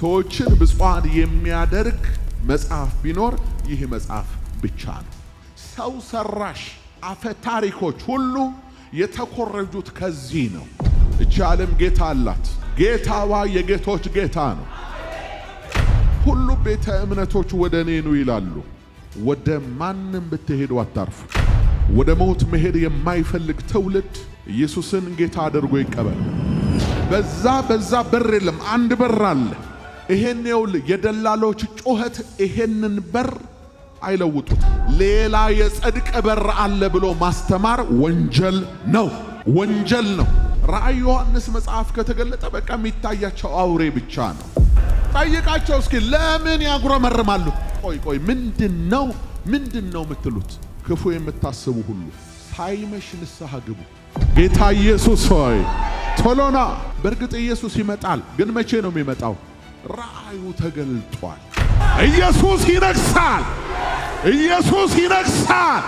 ሰዎችን ብፁዓን የሚያደርግ መጽሐፍ ቢኖር ይህ መጽሐፍ ብቻ ነው። ሰው ሰራሽ አፈ ታሪኮች ሁሉ የተኮረጁት ከዚህ ነው። እቺ ዓለም ጌታ አላት። ጌታዋ የጌቶች ጌታ ነው። ሁሉ ቤተ እምነቶች ወደ እኔ ኑ ይላሉ። ወደ ማንም ብትሄዱ አታርፉ። ወደ ሞት መሄድ የማይፈልግ ትውልድ ኢየሱስን ጌታ አድርጎ ይቀበል። በዛ በር የለም፣ አንድ በር አለ። ይሄን የደላሎች ጩኸት ይሄንን በር አይለውጡት። ሌላ የጽድቅ በር አለ ብሎ ማስተማር ወንጀል ነው፣ ወንጀል ነው። ራእይ ዮሐንስ መጽሐፍ ከተገለጠ በቃ የሚታያቸው አውሬ ብቻ ነው። ጠይቃቸው እስኪ ለምን ያጉረመርማሉ? ቆይ ምንድነው የምትሉት? ክፉ የምታስቡ ሁሉ ሳይመሽ ንስሐ ግቡ። ጌታ ኢየሱስ ሆይ ቶሎና። በእርግጥ ኢየሱስ ይመጣል፣ ግን መቼ ነው የሚመጣው? ራእዩ ተገልጧል። ኢየሱስ ይነግሳል። ኢየሱስ ይነግሳል።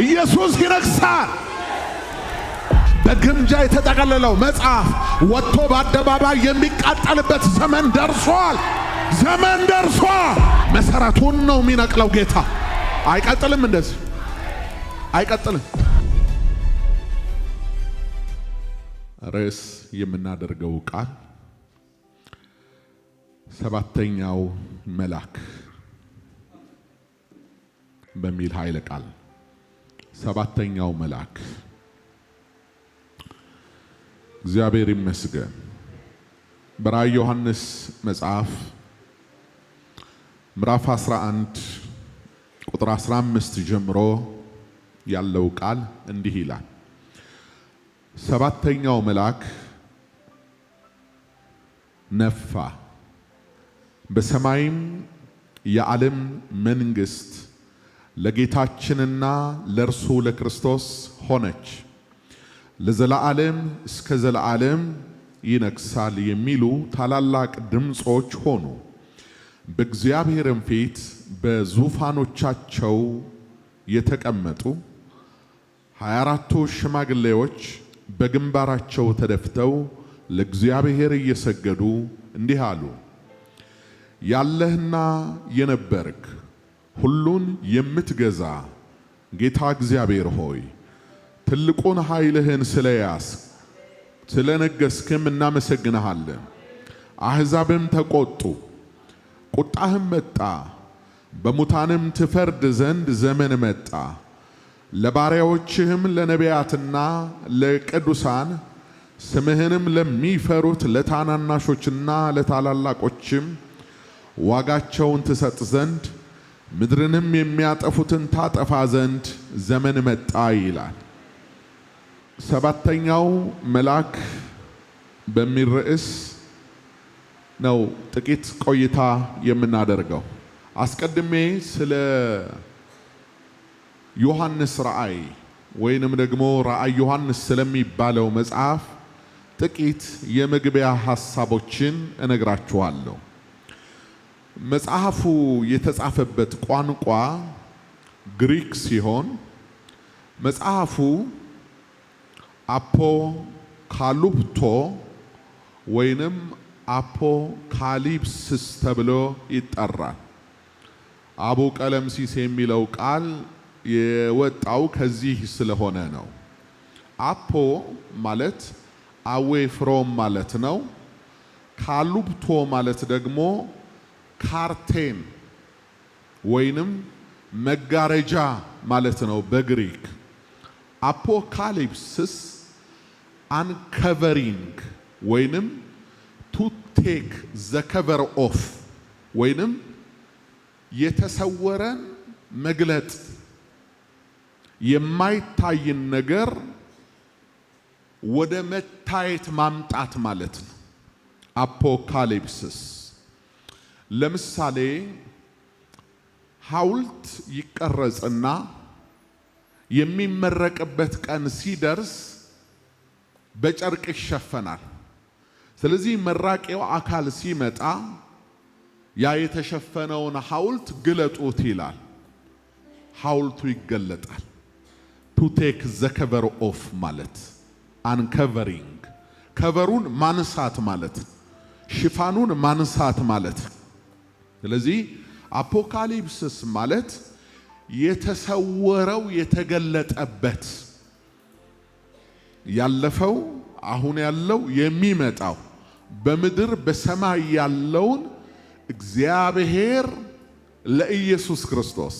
ኢየሱስ ይነግሳል። በግምጃ የተጠቀለለው መጽሐፍ ወጥቶ በአደባባይ የሚቃጠልበት ዘመን ደርሷል። ዘመን ደርሷል። መሰረቱን ነው የሚነቅለው ጌታ። አይቀጥልም፣ እንደዚህ አይቀጥልም። ርዕስ የምናደርገው ቃል ሰባተኛው መልአክ በሚል ኃይለ ቃል። ሰባተኛው መልአክ። እግዚአብሔር ይመስገን። በራእይ ዮሐንስ መጽሐፍ ምዕራፍ 11 ቁጥር 15 ጀምሮ ያለው ቃል እንዲህ ይላል። ሰባተኛው መልአክ ነፋ፣ በሰማይም የዓለም መንግሥት ለጌታችንና ለእርሱ ለክርስቶስ ሆነች፣ ለዘላለም እስከ ዘላለም ይነግሣል የሚሉ ታላላቅ ድምጾች ሆኑ። በእግዚአብሔርም ፊት በዙፋኖቻቸው የተቀመጡ 24ቱ ሽማግሌዎች በግንባራቸው ተደፍተው ለእግዚአብሔር እየሰገዱ እንዲህ አሉ። ያለህና የነበርክ ሁሉን የምትገዛ ጌታ እግዚአብሔር ሆይ ትልቁን ኃይልህን ስለያዝክ ስለነገስክም እናመሰግንሃለን። አሕዛብም ተቆጡ፣ ቁጣህም መጣ፣ በሙታንም ትፈርድ ዘንድ ዘመን መጣ። ለባሪያዎችህም ለነቢያትና ለቅዱሳን ስምህንም ለሚፈሩት ለታናናሾችና ለታላላቆችም ዋጋቸውን ትሰጥ ዘንድ ምድርንም የሚያጠፉትን ታጠፋ ዘንድ ዘመን መጣ ይላል። ሰባተኛው መልአክ በሚል ርዕስ ነው ጥቂት ቆይታ የምናደርገው። አስቀድሜ ስለ ዮሐንስ ራእይ ወይንም ደግሞ ራእይ ዮሐንስ ስለሚባለው መጽሐፍ ጥቂት የመግቢያ ሐሳቦችን እነግራችኋለሁ። መጽሐፉ የተጻፈበት ቋንቋ ግሪክ ሲሆን መጽሐፉ አፖካሊፕቶ ወይንም አፖካሊፕስስ ተብሎ ይጠራል። አቡ ቀለምሲስ የሚለው ቃል የወጣው ከዚህ ስለሆነ ነው። አፖ ማለት አዌ ፍሮም ማለት ነው። ካሊፕቶ ማለት ደግሞ ካርቴን ወይንም መጋረጃ ማለት ነው በግሪክ። አፖካሊፕስስ አንከቨሪንግ ወይንም ቱ ቴክ ዘ ከቨር ኦፍ ወይንም የተሰወረን መግለጥ የማይታይን ነገር ወደ መታየት ማምጣት ማለት ነው አፖካሊፕስስ። ለምሳሌ ሐውልት ይቀረጽና የሚመረቅበት ቀን ሲደርስ በጨርቅ ይሸፈናል። ስለዚህ መራቂው አካል ሲመጣ ያ የተሸፈነውን ሐውልት ግለጡት ይላል። ሐውልቱ ይገለጣል። ቱ ቴክ ዘ ከቨር ኦፍ ማለት አንከቨሪንግ፣ ከቨሩን ማንሳት ማለት። ሽፋኑን ማንሳት ማለት። ስለዚህ አፖካሊፕስስ ማለት የተሰወረው የተገለጠበት ያለፈው አሁን ያለው የሚመጣው በምድር በሰማይ ያለውን እግዚአብሔር ለኢየሱስ ክርስቶስ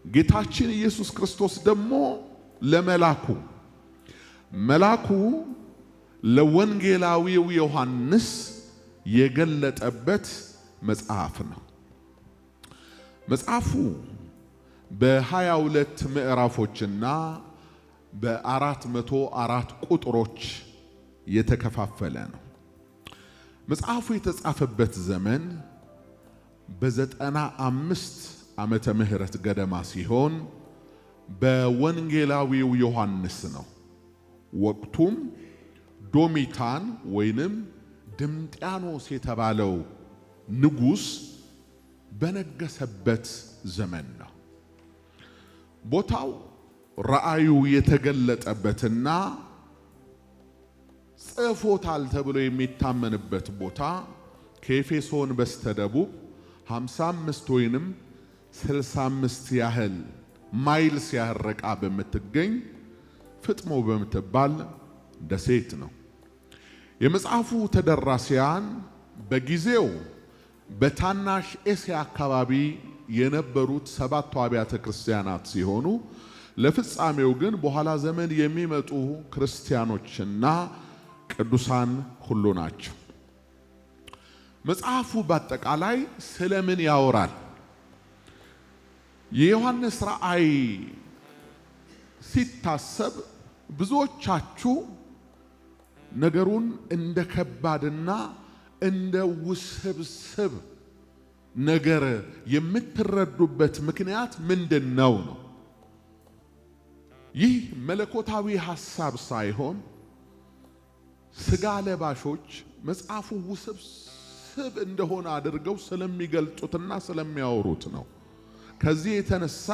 ጌታችን ኢየሱስ ክርስቶስ ደግሞ መላኩ ለወንጌላዊው ዮሐንስ የገለጠበት መጽሐፍ ነው። መጽሐፉ በ22 ምዕራፎችና በ404 ቁጥሮች የተከፋፈለ ነው። መጽሐፉ የተጻፈበት ዘመን በ95 ዓመተ ምህረት ገደማ ሲሆን በወንጌላዊው ዮሐንስ ነው። ወቅቱም ዶሚታን ወይንም ድምጥያኖስ የተባለው ንጉስ በነገሰበት ዘመን ነው። ቦታው ራእዩ የተገለጠበትና ጽፎታል ተብሎ የሚታመንበት ቦታ ከኤፌሶን በስተደቡብ 55 ወይንም 65 ያህል ማይልስ ያህል ርቃ በምትገኝ ፍጥሞ በምትባል ደሴት ነው። የመጽሐፉ ተደራሲያን በጊዜው በታናሽ ኤስያ አካባቢ የነበሩት 7 አብያተ ክርስቲያናት ሲሆኑ ለፍጻሜው ግን በኋላ ዘመን የሚመጡ ክርስቲያኖችና ቅዱሳን ሁሉ ናቸው። መጽሐፉ በአጠቃላይ ስለምን ያወራል? የዮሐንስ ራእይ ሲታሰብ ብዙዎቻችሁ ነገሩን እንደ ከባድና እንደ ውስብስብ ነገር የምትረዱበት ምክንያት ምንድነው ነው? ይህ መለኮታዊ ሐሳብ ሳይሆን ስጋ ለባሾች መጽሐፉ ውስብስብ እንደሆነ አድርገው ስለሚገልጹትና ስለሚያወሩት ነው። ከዚህ የተነሳ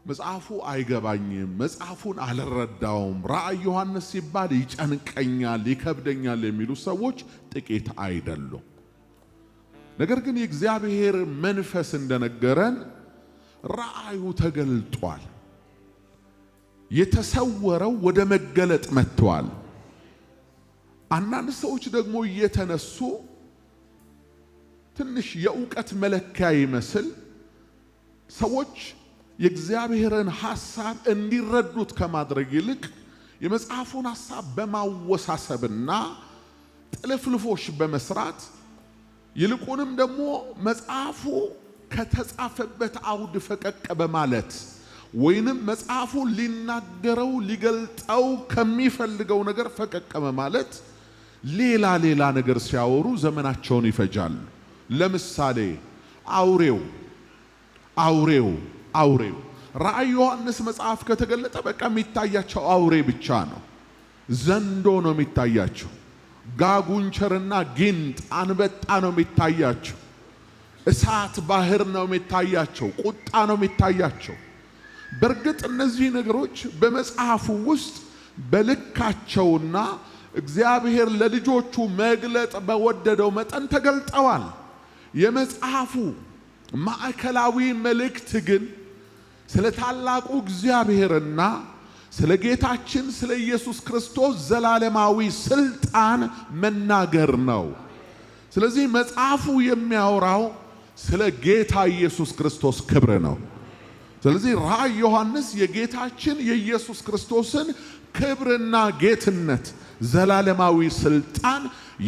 መጽሐፉ አይገባኝም፣ መጽሐፉን አልረዳውም፣ ራእይ ዮሐንስ ሲባል ይጨንቀኛል፣ ይከብደኛል የሚሉ ሰዎች ጥቂት አይደሉም። ነገር ግን የእግዚአብሔር መንፈስ እንደነገረን ራእዩ ተገልጧል። የተሰወረው ወደ መገለጥ መጥቷል። አንዳንድ ሰዎች ደግሞ እየተነሱ ትንሽ የእውቀት መለኪያ ይመስል ሰዎች የእግዚአብሔርን ሐሳብ እንዲረዱት ከማድረግ ይልቅ የመጽሐፉን ሐሳብ በማወሳሰብና ጥልፍልፎች በመስራት ይልቁንም ደግሞ መጽሐፉ ከተጻፈበት አውድ ፈቀቅ በማለት ወይንም መጽሐፉ ሊናገረው ሊገልጠው ከሚፈልገው ነገር ፈቀቅ በማለት ሌላ ነገር ሲያወሩ ዘመናቸውን ይፈጃሉ። ለምሳሌ አውሬው ራእይ ዮሐንስ መጽሐፍ ከተገለጠ በቃ የሚታያቸው አውሬ ብቻ ነው። ዘንዶ ነው የሚታያቸው። ጋጉንቸርና ጊንጥ አንበጣ ነው የሚታያቸው። እሳት ባህር ነው የሚታያቸው። ቁጣ ነው የሚታያቸው። በእርግጥ እነዚህ ነገሮች በመጽሐፉ ውስጥ በልካቸውና እግዚአብሔር ለልጆቹ መግለጥ በወደደው መጠን ተገልጠዋል። የመጽሐፉ ማዕከላዊ መልእክት ግን ስለ ታላቁ እግዚአብሔርና ስለ ጌታችን ስለ ኢየሱስ ክርስቶስ ዘላለማዊ ስልጣን መናገር ነው። ስለዚህ መጽሐፉ የሚያወራው ስለ ጌታ ኢየሱስ ክርስቶስ ክብር ነው። ስለዚህ ራእይ ዮሐንስ የጌታችን የኢየሱስ ክርስቶስን ክብርና ጌትነት ዘላለማዊ ስልጣን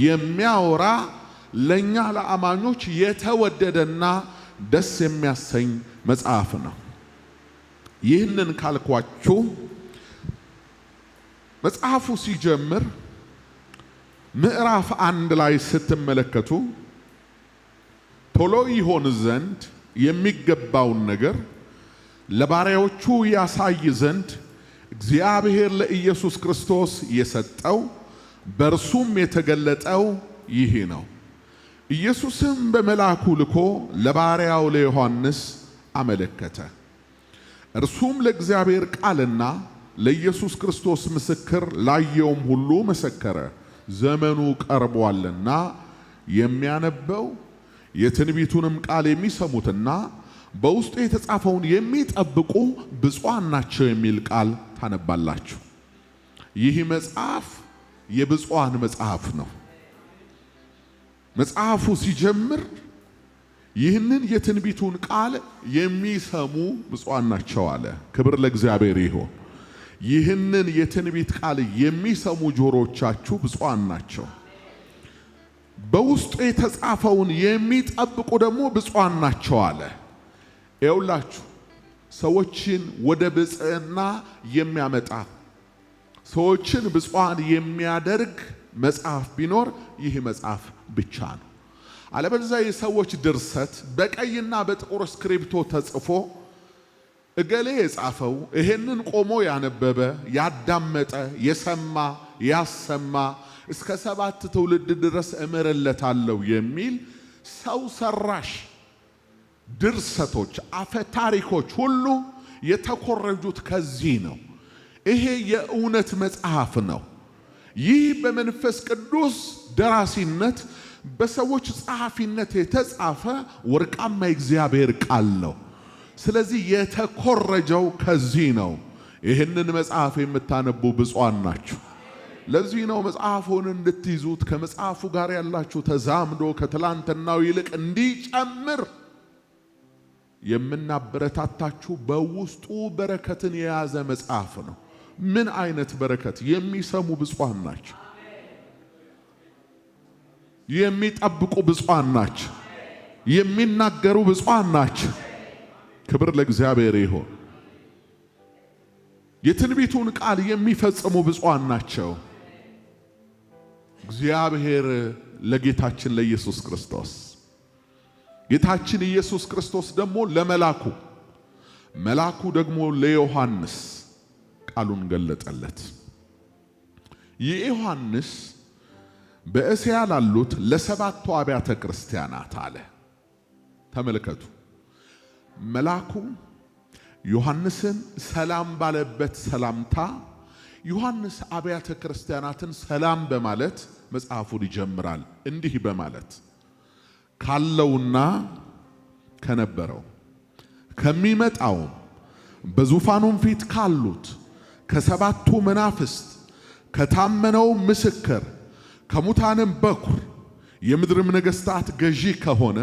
የሚያወራ ለኛ ለአማኞች የተወደደና ደስ የሚያሰኝ መጽሐፍ ነው። ይህንን ካልኳችሁ መጽሐፉ ሲጀምር ምዕራፍ 1 ላይ ስትመለከቱ ቶሎ ይሆን ዘንድ የሚገባውን ነገር ለባሪያዎቹ ያሳይ ዘንድ እግዚአብሔር ለኢየሱስ ክርስቶስ የሰጠው በእርሱም የተገለጠው ይህ ነው። ኢየሱስም በመልአኩ ልኮ ለባሪያው ለዮሐንስ አመለከተ። እርሱም ለእግዚአብሔር ቃልና ለኢየሱስ ክርስቶስ ምስክር ላየውም ሁሉ መሰከረ። ዘመኑ ቀርቧልና የሚያነበው የትንቢቱንም ቃል የሚሰሙትና በውስጡ የተጻፈውን የሚጠብቁ ብፁዓን ናቸው የሚል ቃል ታነባላችሁ። ይህ መጽሐፍ የብፁዓን መጽሐፍ ነው። መጽሐፉ ሲጀምር ይህንን የትንቢቱን ቃል የሚሰሙ ብፁዓን ናቸው አለ። ክብር ለእግዚአብሔር ይሁን። ይህንን የትንቢት ቃል የሚሰሙ ጆሮቻችሁ ብፁዓን ናቸው። በውስጡ የተጻፈውን የሚጠብቁ ደግሞ ብፁዓን ናቸው አለ። ይኸውላችሁ ሰዎችን ወደ ብፅዕና የሚያመጣ ሰዎችን ብፁዓን የሚያደርግ መጽሐፍ ቢኖር ይህ መጽሐፍ ብቻ ነው። አለበለዚያ የሰዎች ድርሰት በቀይና በጥቁር ስክሪፕቶ ተጽፎ እገሌ የጻፈው ይሄንን ቆሞ ያነበበ ያዳመጠ የሰማ ያሰማ እስከ 7 ትውልድ ድረስ እምርለታለሁ የሚል ሰው ሰራሽ ድርሰቶች አፈ ታሪኮች ሁሉ የተኮረጁት ከዚህ ነው። ይሄ የእውነት መጽሐፍ ነው። ይህ በመንፈስ ቅዱስ ደራሲነት በሰዎች ጸሐፊነት የተጻፈ ወርቃማ የእግዚአብሔር ቃል ነው። ስለዚህ የተኮረጀው ከዚህ ነው። ይህንን መጽሐፍ የምታነቡ ብፁዓን ናችሁ። ለዚህ ነው መጽሐፉን እንድትይዙት ከመጽሐፉ ጋር ያላችሁ ተዛምዶ ከትላንትናው ይልቅ እንዲጨምር የምናበረታታችሁ። በውስጡ በረከትን የያዘ መጽሐፍ ነው። ምን አይነት በረከት! የሚሰሙ ብፁዓን ናቸው። የሚጠብቁ ብፁዓን ናቸው። የሚናገሩ ብፁዓን ናቸው። ክብር ለእግዚአብሔር ይሁን። የትንቢቱን ቃል የሚፈጽሙ ብፁዓን ናቸው። እግዚአብሔር ለጌታችን ለኢየሱስ ክርስቶስ ጌታችን ኢየሱስ ክርስቶስ ደግሞ መላኩ ደግሞ ለዮሐንስ ቃሉን ገለጠለት። የዮሐንስ በእስያ ላሉት ለ7 አብያተ ክርስቲያናት አለ። ተመልከቱ፣ መላኩ ዮሐንስን ሰላም ባለበት ሰላምታ ዮሐንስ አብያተ ክርስቲያናትን ሰላም በማለት መጽሐፉን ይጀምራል። እንዲህ በማለት ካለውና ከነበረው ከሚመጣው በዙፋኑም ፊት ካሉት ከ7ቱ መናፍስት ከታመነው ምስክር ከሙታንም በኩር የምድርም ነገሥታት ገዢ ከሆነ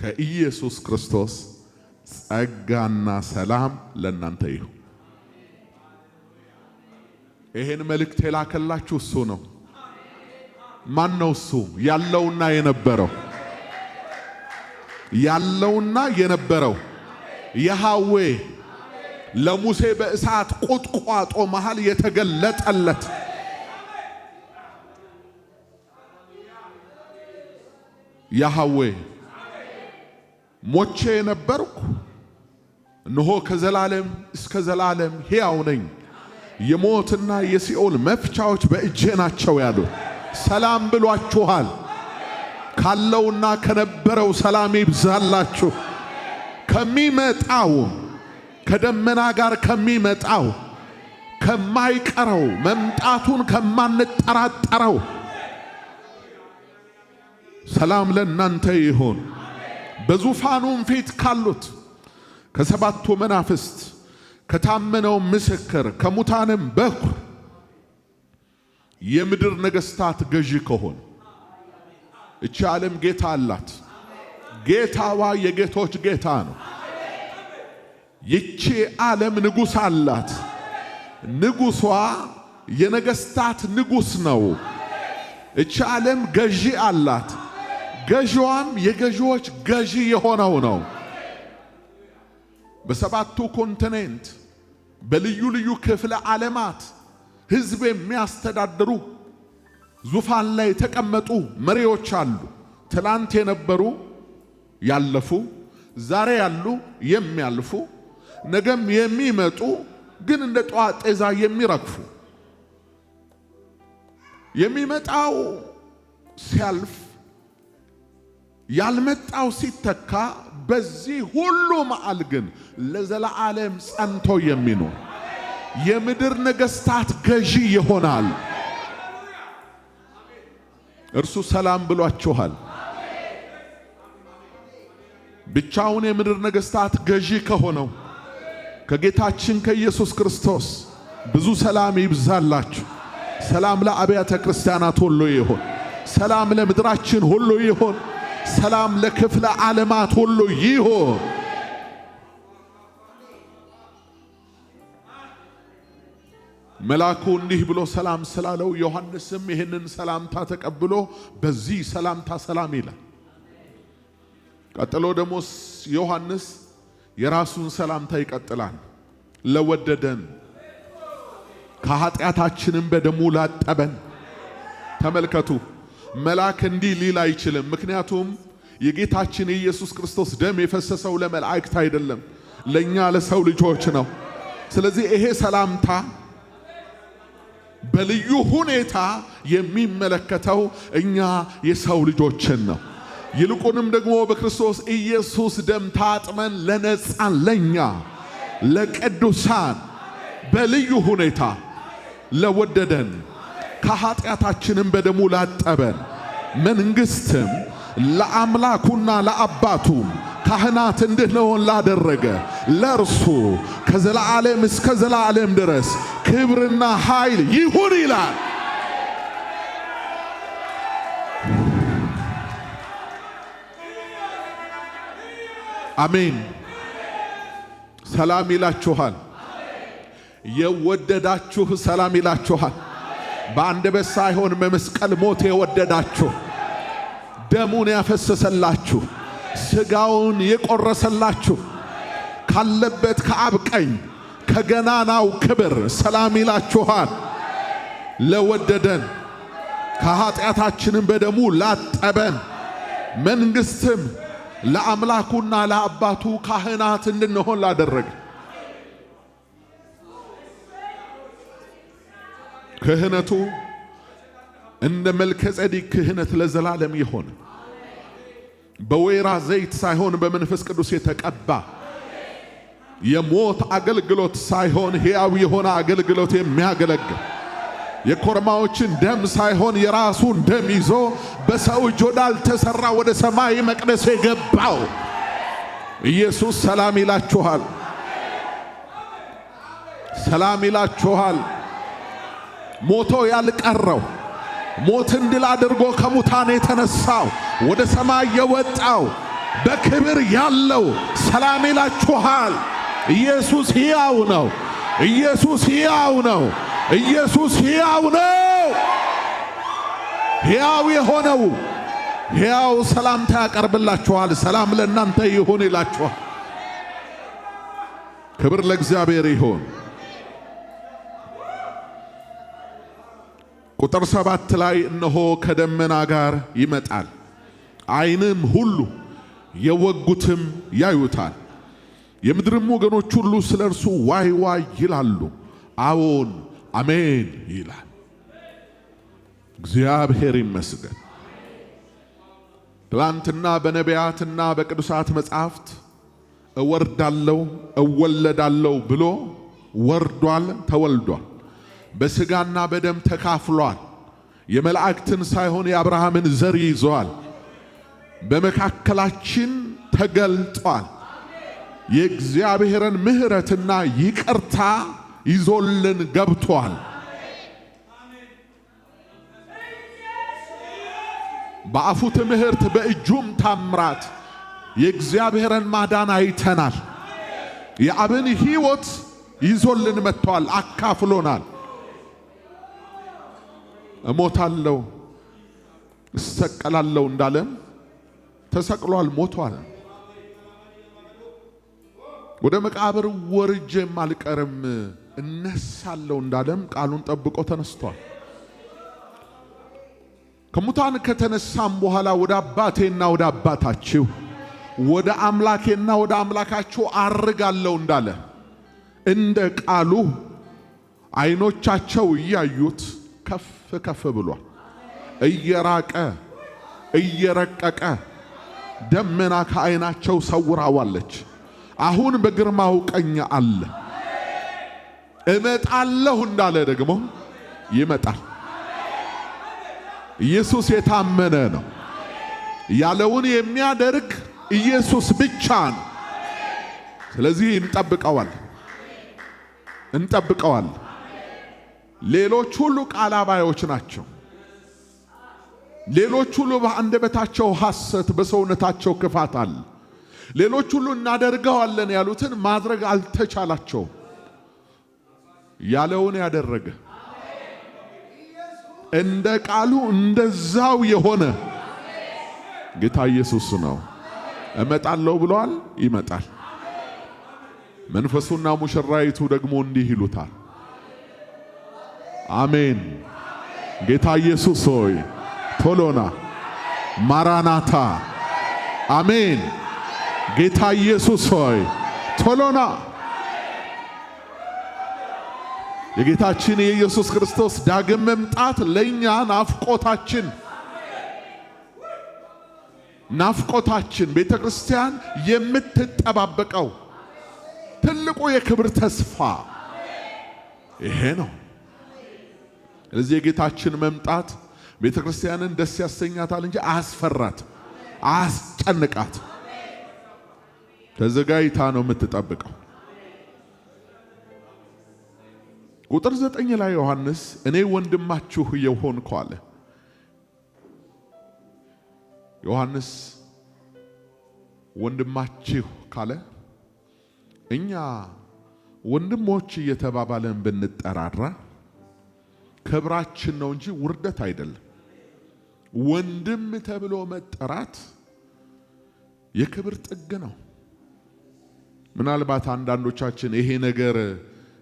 ከኢየሱስ ክርስቶስ ጸጋና ሰላም ለእናንተ ይሁን። ይሄን መልእክት የላከላችሁ እሱ ነው። ማን ነው እሱ? ያለውና የነበረው ያህዌ ለሙሴ በእሳት ቁጥቋጦ መሃል የተገለጠለት ያህዌ ሞቼ ነበርኩ፣ እነሆ ከዘላለም እስከ ዘላለም ሕያው ነኝ፣ የሞትና የሲኦል መፍቻዎች በእጄ ናቸው ያሉት ሰላም ብሏችኋል። ካለውና ከነበረው ሰላም ይብዛላችሁ። ከሚመጣው ከደመና ጋር ከሚመጣው ከማይቀረው መምጣቱን ከማንጠራጠረው ሰላም ለእናንተ ይሁን። በዙፋኑም ፊት ካሉት ከ7ቱ መናፍስት ከታመነው ምስክር ከሙታንም በኩር የምድር ነገሥታት ገዢ ከሆነ እቺ ዓለም ጌታ አላት። ጌታዋ የጌቶች ጌታ ነው። ይቺ ዓለም ንጉሥ አላት። ንጉሷ የነገሥታት ንጉሥ ነው። እቺ ዓለም ገዢ አላት። ገዢዋም የገዢዎች ገዢ የሆነው ነው። በ7ቱ ኮንቲኔንት በልዩ ልዩ ክፍለ ዓለማት ሕዝብ የሚያስተዳድሩ ዙፋን ላይ የተቀመጡ መሪዎች አሉ። ትላንት የነበሩ ያለፉ፣ ዛሬ ያሉ የሚያልፉ፣ ነገም የሚመጡ ግን እንደ ጠዋት ጤዛ የሚረግፉ። የሚመጣው ሲያልፍ ያልመጣው ሲተካ፣ በዚህ ሁሉ መሃል ግን ለዘላለም ጸንቶ የሚኖር የምድር ነገሥታት ገዢ ይሆናል። እርሱ ሰላም ብሏችኋል። ብቻውን የምድር ነገሥታት ገዢ ከሆነው ከጌታችን ከኢየሱስ ክርስቶስ ብዙ ሰላም ይብዛላችሁ። ሰላም ለአብያተ ክርስቲያናት ሁሉ ይሁን። ሰላም ለምድራችን ሁሉ ይሁን። ሰላም ለክፍለ ዓለማት ሁሉ ይሁን። መልአኩ እንዲህ ብሎ ሰላም ስላለው ዮሐንስም ይህንን ሰላምታ ተቀብሎ በዚህ ሰላምታ ሰላም ይላል። ቀጥሎ ደግሞ ዮሐንስ የራሱን ሰላምታ ይቀጥላል። ለወደደን ከኃጢአታችንም በደሙ ላጠበን። ተመልከቱ፣ መልአክ እንዲህ ሊል አይችልም። ምክንያቱም የጌታችን የኢየሱስ ክርስቶስ ደም የፈሰሰው ለመላእክት አይደለም፣ ለኛ ለሰው ልጆች ነው። ስለዚህ ይሄ ሰላምታ በልዩ ሁኔታ የሚመለከተው እኛ የሰው ልጆችን ነው። ይልቁንም ደግሞ በክርስቶስ ኢየሱስ ደም ታጥመን ለነጻን ለኛ ለቅዱሳን በልዩ ሁኔታ ለወደደን ከኃጢአታችንም በደሙ ላጠበን መንግሥትም ለአምላኩና ለአባቱም ካህናት እንድንሆን ላደረገ ለእርሱ ከዘላለም እስከ ዘላለም ድረስ ክብርና ኃይል ይሁን ይላል። አሜን። ሰላም ይላችኋል። የወደዳችሁ ሰላም ይላችኋል። በአንደበት ሳይሆን በመስቀል ሞት የወደዳችሁ ደሙን ያፈሰሰላችሁ ሥጋውን የቆረሰላችሁ ካለበት ከአብ ቀኝ ከገናናው ክብር ሰላም ይላችኋል። ለወደደን ከኃጢአታችንም በደሙ ላጠበን መንግሥትም ለአምላኩና ለአባቱ ካህናት እንድንሆን ላደረገ ክህነቱ እንደ መልከ ጼዴቅ ክህነት ለዘላለም ይሆን በወይራ ዘይት ሳይሆን በመንፈስ ቅዱስ የተቀባ የሞት አገልግሎት ሳይሆን ሕያው የሆነ አገልግሎት የሚያገለግል የኮርማዎችን ደም ሳይሆን የራሱን ደም ይዞ በሰው እጅ ወዳልተሰራ ወደ ሰማይ መቅደስ የገባው ኢየሱስ ሰላም ይላችኋል። ሰላም ይላችኋል። ሞቶ ያልቀረው ሞትን ድል አድርጎ ከሙታን የተነሳው ወደ ሰማይ የወጣው በክብር ያለው ሰላም ይላችኋል። ኢየሱስ ሕያው ነው። ኢየሱስ ሕያው ነው። ኢየሱስ ሕያው ነው። ሕያው የሆነው ሕያው ሰላምታ ያቀርብላችኋል። ሰላም ለእናንተ ይሁን ይላችኋል። ክብር ለእግዚአብሔር ይሁን። ቁጥር 7 ላይ እነሆ ከደመና ጋር ይመጣል፣ ዓይንም ሁሉ የወጉትም ያዩታል፣ የምድርም ወገኖች ሁሉ ስለ እርሱ ዋይ ዋይ ይላሉ። አዎን አሜን ይላል። እግዚአብሔር ይመስገን። ትላንትና በነቢያትና በቅዱሳት መጻሕፍት እወርዳለሁ እወለዳለሁ ብሎ ወርዷል፣ ተወልዷል። በሥጋና በደም ተካፍሏል። የመላእክትን ሳይሆን የአብርሃምን ዘር ይዟል። በመካከላችን ተገልጧል። የእግዚአብሔርን ምሕረትና ይቅርታ ይዞልን ገብቷል። በአፉ ትምህርት በእጁም ታምራት የእግዚአብሔርን ማዳን አይተናል። የአብን ሕይወት ይዞልን መጥቷል፣ አካፍሎናል። እሞታለሁ እሰቀላለሁ እንዳለም ተሰቅሏል፣ ሞቷል። ወደ መቃብር ወርጄም አልቀርም እነሳለሁ እንዳለም ቃሉን ጠብቆ ተነስቷል። ከሙታን ከተነሳም በኋላ ወደ አባቴና ወደ አባታችሁ ወደ አምላኬና ወደ አምላካችሁ አርጋለሁ እንዳለ እንደ ቃሉ ዓይኖቻቸው እያዩት ከፍ ከፍ ብሏል። እየራቀ እየረቀቀ ደመና ከዓይናቸው ሰውራዋለች። አሁን በግርማው ቀኝ አለ። እመጣለሁ እንዳለ ደግሞ ይመጣል። ኢየሱስ የታመነ ነው። ያለውን የሚያደርግ ኢየሱስ ብቻ ነው። ስለዚህ እንጠብቀዋል። ሌሎች ሁሉ ቃል አባዮች ናቸው። ሌሎች ሁሉ በአንደበታቸው ሐሰት፣ በሰውነታቸው ክፋት አለ። ሌሎች ሁሉ እናደርገዋለን ያሉትን ማድረግ አልተቻላቸውም። ያለውን ያደረገ እንደ ቃሉ እንደዛው የሆነ ጌታ ኢየሱስ ነው። እመጣለሁ ብሏል፣ ይመጣል። መንፈሱና ሙሽራይቱ ደግሞ እንዲህ ይሉታል፣ አሜን። ጌታ ኢየሱስ ሆይ ቶሎና፣ ማራናታ። አሜን። ጌታ ኢየሱስ ሆይ ቶሎና። የጌታችን የኢየሱስ ክርስቶስ ዳግም መምጣት ለኛ ናፍቆታችን ቤተክርስቲያን የምትጠባበቀው ትልቁ የክብር ተስፋ ይሄ ነው። ስለዚህ የጌታችን መምጣት ቤተክርስቲያንን ደስ ያሰኛታል እንጂ አያስፈራት፣ አያስጨንቃት። ተዘጋጅታ ነው የምትጠብቀው። ቁጥር 9 ላይ ዮሐንስ እኔ ወንድማችሁ የሆንኩ አለ። ዮሐንስ ወንድማችሁ ካለ እኛ ወንድሞች እየተባባለን ብንጠራራ ክብራችን ነው እንጂ ውርደት አይደለም። ወንድም ተብሎ መጠራት የክብር ጥግ ነው። ምናልባት አንዳንዶቻችን ይሄ ነገር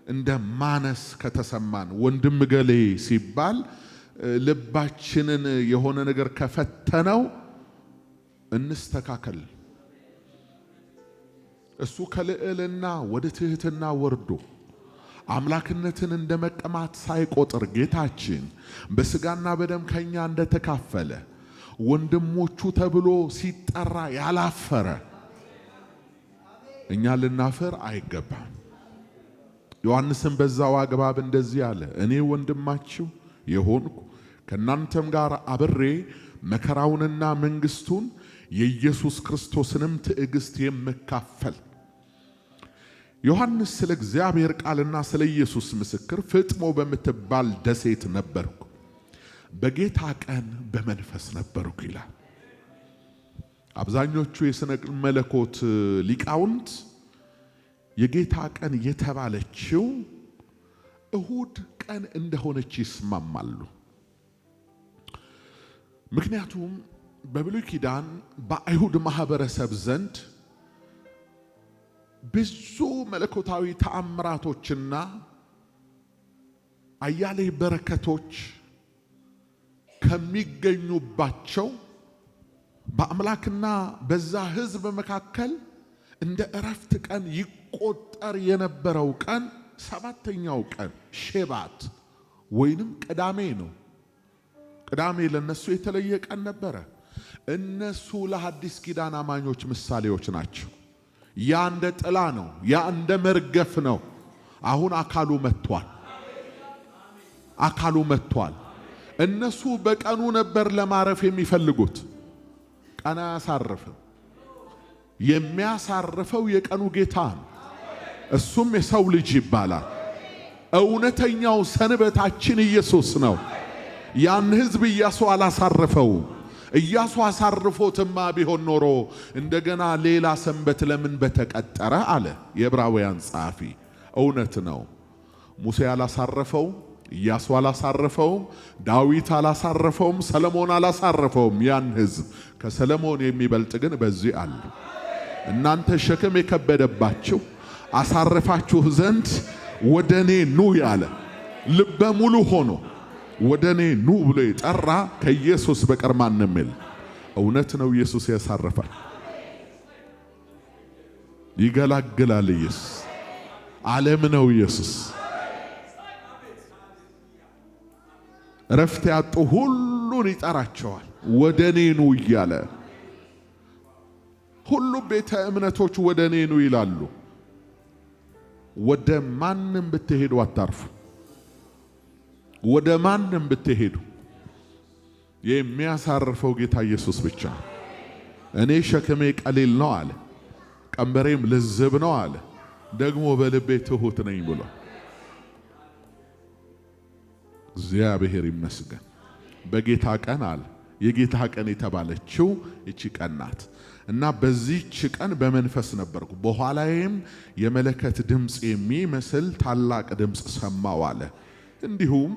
እንደ ማነስ ከተሰማን ወንድም ገሌ ሲባል ልባችንን የሆነ ነገር ከፈተነው እንስተካከል። እሱ ከልዕልና ወደ ትህትና ወርዶ አምላክነትን እንደ መቀማት ሳይቆጥር ጌታችን በስጋና በደም ከኛ እንደተካፈለ ወንድሞቹ ተብሎ ሲጠራ ያላፈረ እኛ ልናፈር አይገባም። ዮሐንስም በዛው አግባብ እንደዚህ አለ፣ እኔ ወንድማችሁ የሆንኩ ከናንተም ጋር አብሬ መከራውንና መንግስቱን የኢየሱስ ክርስቶስንም ትዕግስት የምካፈል። ዮሐንስ ስለ እግዚአብሔር ቃልና ስለ ኢየሱስ ምስክር ፍጥሞ በምትባል ደሴት ነበርኩ፣ በጌታ ቀን በመንፈስ ነበርኩ ይላል። አብዛኞቹ የሥነ መለኮት ሊቃውንት የጌታ ቀን የተባለችው እሁድ ቀን እንደሆነች ይስማማሉ። ምክንያቱም በብሉይ ኪዳን በአይሁድ ማህበረሰብ ዘንድ ብዙ መለኮታዊ ተአምራቶችና አያሌ በረከቶች ከሚገኙባቸው በአምላክና በዛ ሕዝብ መካከል እንደ እረፍት ቀን ይቆጠር የነበረው ቀን ሰባተኛው ቀን ሼባት ወይንም ቅዳሜ ነው። ቅዳሜ ለነሱ የተለየ ቀን ነበረ። እነሱ ለሐዲስ ኪዳን አማኞች ምሳሌዎች ናቸው። ያ እንደ ጥላ ነው፣ ያ እንደ መርገፍ ነው። አሁን አካሉ መጥቷል። እነሱ በቀኑ ነበር ለማረፍ የሚፈልጉት። ቀን አያሳርፍም። የሚያሳርፈው የቀኑ ጌታ ነው። እሱም የሰው ልጅ ይባላል። እውነተኛው ሰንበታችን ኢየሱስ ነው። ያን ሕዝብ ኢያሱ አላሳረፈውም። ኢያሱ አሳርፎትማ ቢሆን ኖሮ እንደገና ሌላ ሰንበት ለምን በተቀጠረ አለ የዕብራውያን ጸሐፊ። እውነት ነው። ሙሴ አላሳረፈውም፣ ኢያሱ አላሳረፈውም፣ ዳዊት አላሳረፈውም፣ ሰለሞን አላሳረፈውም ያን ሕዝብ። ከሰለሞን የሚበልጥ ግን በዚህ አለ። እናንተ ሸክም የከበደባችሁ አሳርፋችሁ ዘንድ ወደኔ ኑ ያለ ልበ ሙሉ ሆኖ ወደኔ ኑ ብሎ የጠራ ከኢየሱስ በቀር ማንም የለም። እውነት ነው። ኢየሱስ ያሳርፋል፣ ይገላግላል። ኢየሱስ ዓለም ነው። ኢየሱስ ረፍት ያጡ ሁሉን ይጠራቸዋል ወደኔ ኑ እያለ። ሁሉም ቤተ እምነቶች ወደኔ ኑ ይላሉ። ወደ ማንም ብትሄዱ አታርፉ። ወደ ማንም ብትሄዱ የሚያሳርፈው ጌታ ኢየሱስ ብቻ። እኔ ሸክሜ ቀሊል ነው አለ፣ ቀንበሬም ልዝብ ነው አለ፣ ደግሞ በልቤ ትሁት ነኝ ብሎ። እግዚአብሔር ይመስገን። በጌታ ቀን አለ፣ የጌታ ቀን የተባለችው እቺ ቀን ናት እና በዚህች ቀን በመንፈስ ነበርኩ፣ በኋላዬም የመለከት ድምፅ የሚመስል ታላቅ ድምፅ ሰማሁ አለ። እንዲሁም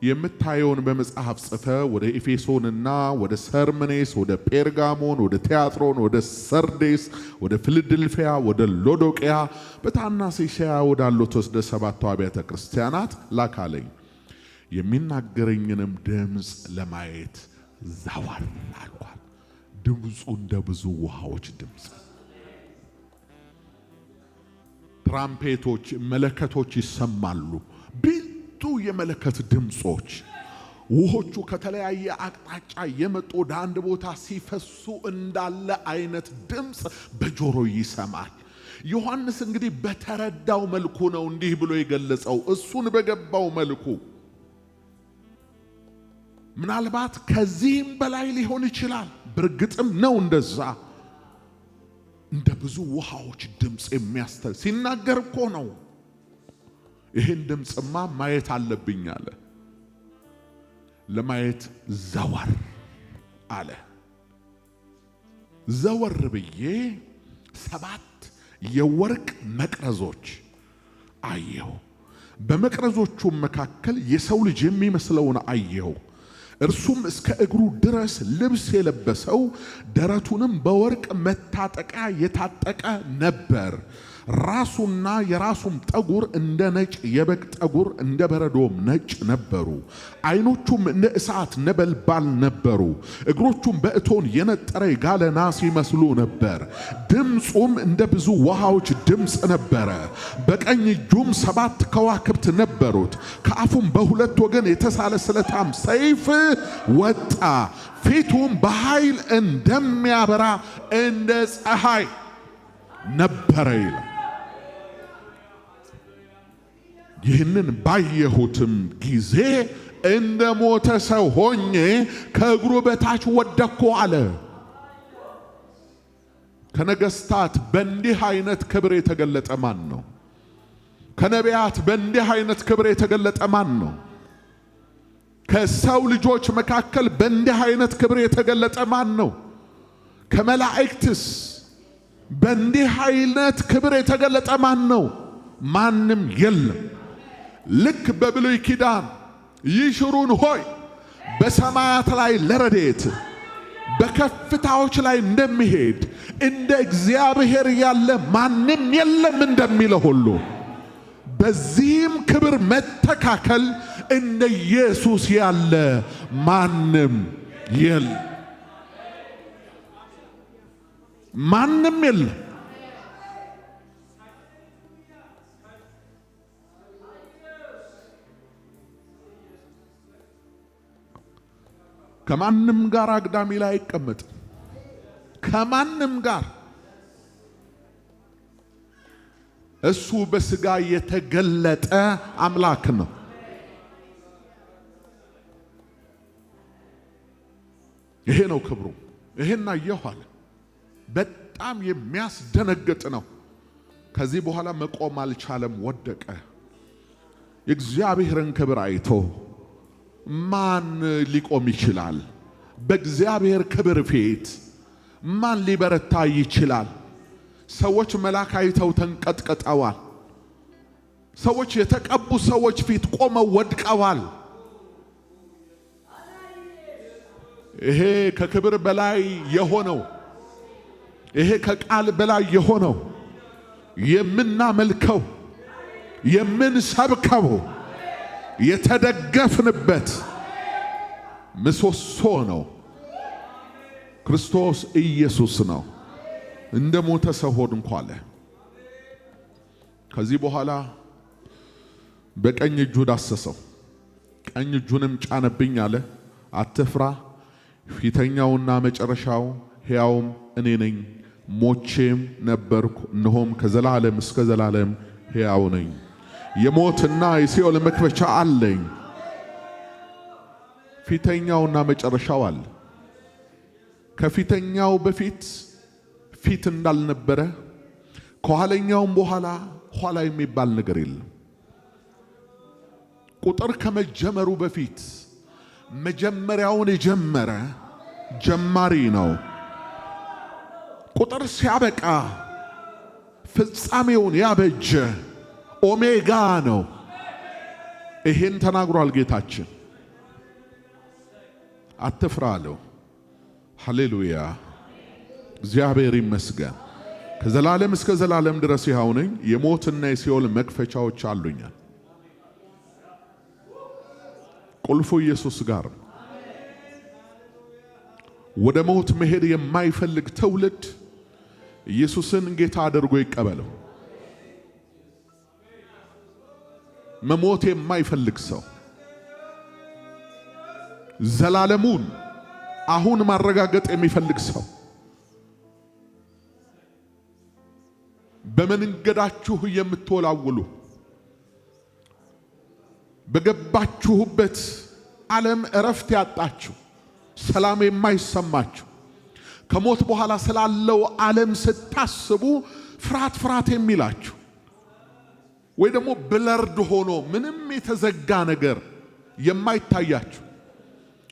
የምታየውን በመጽሐፍ ጽፈ ወደ ኤፌሶንና ወደ ሰርምኔስ፣ ወደ ጴርጋሞን፣ ወደ ቲያጥሮን፣ ወደ ሰርዴስ፣ ወደ ፊላዴልፊያ፣ ወደ ሎዶቅያ በታናሽ እስያ ወዳሉት ወደ 7ቱ አብያተ ክርስቲያናት ላካለኝ። የሚናገረኝንም ድምፅ ለማየት ዛዋር አልኳል። ድምፁ እንደ ብዙ ውሃዎች ድምፅ፣ ትራምፔቶች፣ መለከቶች ይሰማሉ። ብርቱ የመለከት ድምጾች፣ ውሆቹ ከተለያየ አቅጣጫ የመጡ ወደ አንድ ቦታ ሲፈሱ እንዳለ አይነት ድምፅ በጆሮ ይሰማል። ዮሐንስ እንግዲህ በተረዳው መልኩ ነው እንዲህ ብሎ የገለጸው፣ እሱን በገባው መልኩ። ምናልባት ከዚህም በላይ ሊሆን ይችላል። በእርግጥም ነው እንደዛ። እንደ ብዙ ውሃዎች ድምፅ ሲናገር እኮ ነው። ይህን ድምፅማ ማየት አለብኝ አለ። ለማየት ዘወር አለ። ዘወር ብዬ 7 የወርቅ መቅረዞች አየሁ። በመቅረዞቹም መካከል የሰው ልጅ የሚመስለውን አየሁ። እርሱም እስከ እግሩ ድረስ ልብስ የለበሰው ደረቱንም በወርቅ መታጠቂያ የታጠቀ ነበር። ራሱና የራሱም ጠጉር እንደ ነጭ የበግ ጠጉር እንደ በረዶም ነጭ ነበሩ። ዓይኖቹም እንደ እሳት ነበልባል ነበሩ። እግሮቹም በእቶን የነጠረ የጋለ ናስ ይመስሉ ነበር። ድምፁም እንደ ብዙ ውሃዎች ድምፅ ነበረ። በቀኝ እጁም 7 ከዋክብት ነበሩት። ከአፉም በሁለት ወገን የተሳለ ስለታም ሰይፍ ወጣ። ፊቱም በኃይል እንደሚያበራ እንደ ፀሐይ ነበረ ይላል። ይህንን ባየሁትም ጊዜ እንደ ሞተ ሰው ሆኜ ከእግሩ በታች ወደቅኩ አለ። ከነገስታት በእንዲህ አይነት ክብር የተገለጠ ማን ነው? ከነቢያት በእንዲህ አይነት ክብር የተገለጠ ማን ነው? ከሰው ልጆች መካከል በእንዲህ አይነት ክብር የተገለጠ ማን ነው? ከመላእክትስ በእንዲህ አይነት ክብር የተገለጠ ማን ነው? ማንም የለም። ልክ በብሉይ ኪዳን ይሽሩን ሆይ በሰማያት ላይ ለረዴት በከፍታዎች ላይ እንደሚሄድ እንደ እግዚአብሔር ያለ ማንም የለም እንደሚለው ሁሉ በዚህም ክብር መተካከል እንደ ኢየሱስ ያለ ማንም የለም። ማንም የለም። ከማንም ጋር አግዳሚ ላይ አይቀመጥም። ከማንም ጋር እሱ በስጋ የተገለጠ አምላክ ነው። ይሄ ነው ክብሩ። ይሄን አየሁ አለ። በጣም የሚያስደነግጥ ነው። ከዚህ በኋላ መቆም አልቻለም፣ ወደቀ። የእግዚአብሔርን ክብር አይቶ ማን ሊቆም ይችላል? በእግዚአብሔር ክብር ፊት ማን ሊበረታ ይችላል? ሰዎች መልአክ አይተው ተንቀጥቀጠዋል። ሰዎች የተቀቡ ሰዎች ፊት ቆመው ወድቀዋል። ይሄ ከክብር በላይ የሆነው፣ ይሄ ከቃል በላይ የሆነው የምናመልከው የምንሰብከው የተደገፍንበት ምሰሶ ነው። ክርስቶስ ኢየሱስ ነው። እንደ ሞተ ሰው ሆንኩ አለ። ከዚህ በኋላ በቀኝ እጁ ዳሰሰው፣ ቀኝ እጁንም ጫነብኝ አለ። አትፍራ፣ ፊተኛውና መጨረሻው ሕያውም እኔ ነኝ። ሞቼም ነበርኩ፣ እነሆም ከዘላለም እስከ ዘላለም ሕያው ነኝ። የሞትና የሲኦል መክፈቻ አለኝ። ፊተኛውና መጨረሻው አለ። ከፊተኛው በፊት ፊት እንዳልነበረ ከኋለኛውም በኋላ ኋላ የሚባል ነገር የለም። ቁጥር ከመጀመሩ በፊት መጀመሪያውን የጀመረ ጀማሪ ነው። ቁጥር ሲያበቃ ፍጻሜውን ያበጀ ኦሜጋ ነው። ይሄን ተናግሯል ጌታችን። አትፍራ አለው። ሃሌሉያ እግዚአብሔር ይመስገን። ከዘላለም እስከ ዘላለም ድረስ ይኸው ነኝ፣ የሞትና የሲኦል መክፈቻዎች አሉኛል። ቁልፉ ኢየሱስ ጋር ነው። ወደ ሞት መሄድ የማይፈልግ ትውልድ ኢየሱስን ጌታ አድርጎ ይቀበለው። መሞት የማይፈልግ ሰው ዘላለሙን አሁን ማረጋገጥ የሚፈልግ ሰው በመንገዳችሁ የምትወላውሉ በገባችሁበት ዓለም እረፍት ያጣችሁ ሰላም የማይሰማችሁ ከሞት በኋላ ስላለው ዓለም ስታስቡ ፍርሃት ፍርሃት የሚላችሁ ወይ ደግሞ ብለርድ ሆኖ ምንም የተዘጋ ነገር የማይታያችሁ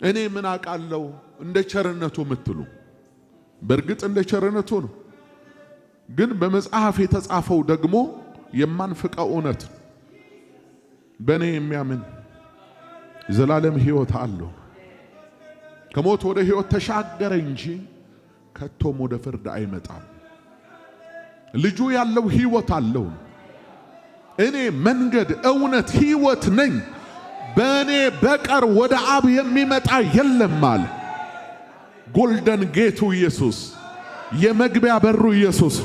እኔ ምን አውቃለሁ እንደ ቸርነቱ የምትሉ በእርግጥ እንደ ቸርነቱ ነው። ግን በመጽሐፍ የተጻፈው ደግሞ የማንፍቀው እውነት በእኔ የሚያምን ዘላለም ሕይወት አለው። ከሞት ወደ ሕይወት ተሻገረ እንጂ ከቶም ወደ ፍርድ አይመጣም። ልጁ ያለው ሕይወት አለው። እኔ መንገድ እውነት ሕይወት ነኝ፣ በእኔ በቀር ወደ አብ የሚመጣ የለም አለ። ጎልደን ጌቱ ኢየሱስ፣ የመግቢያ በሩ ኢየሱስ።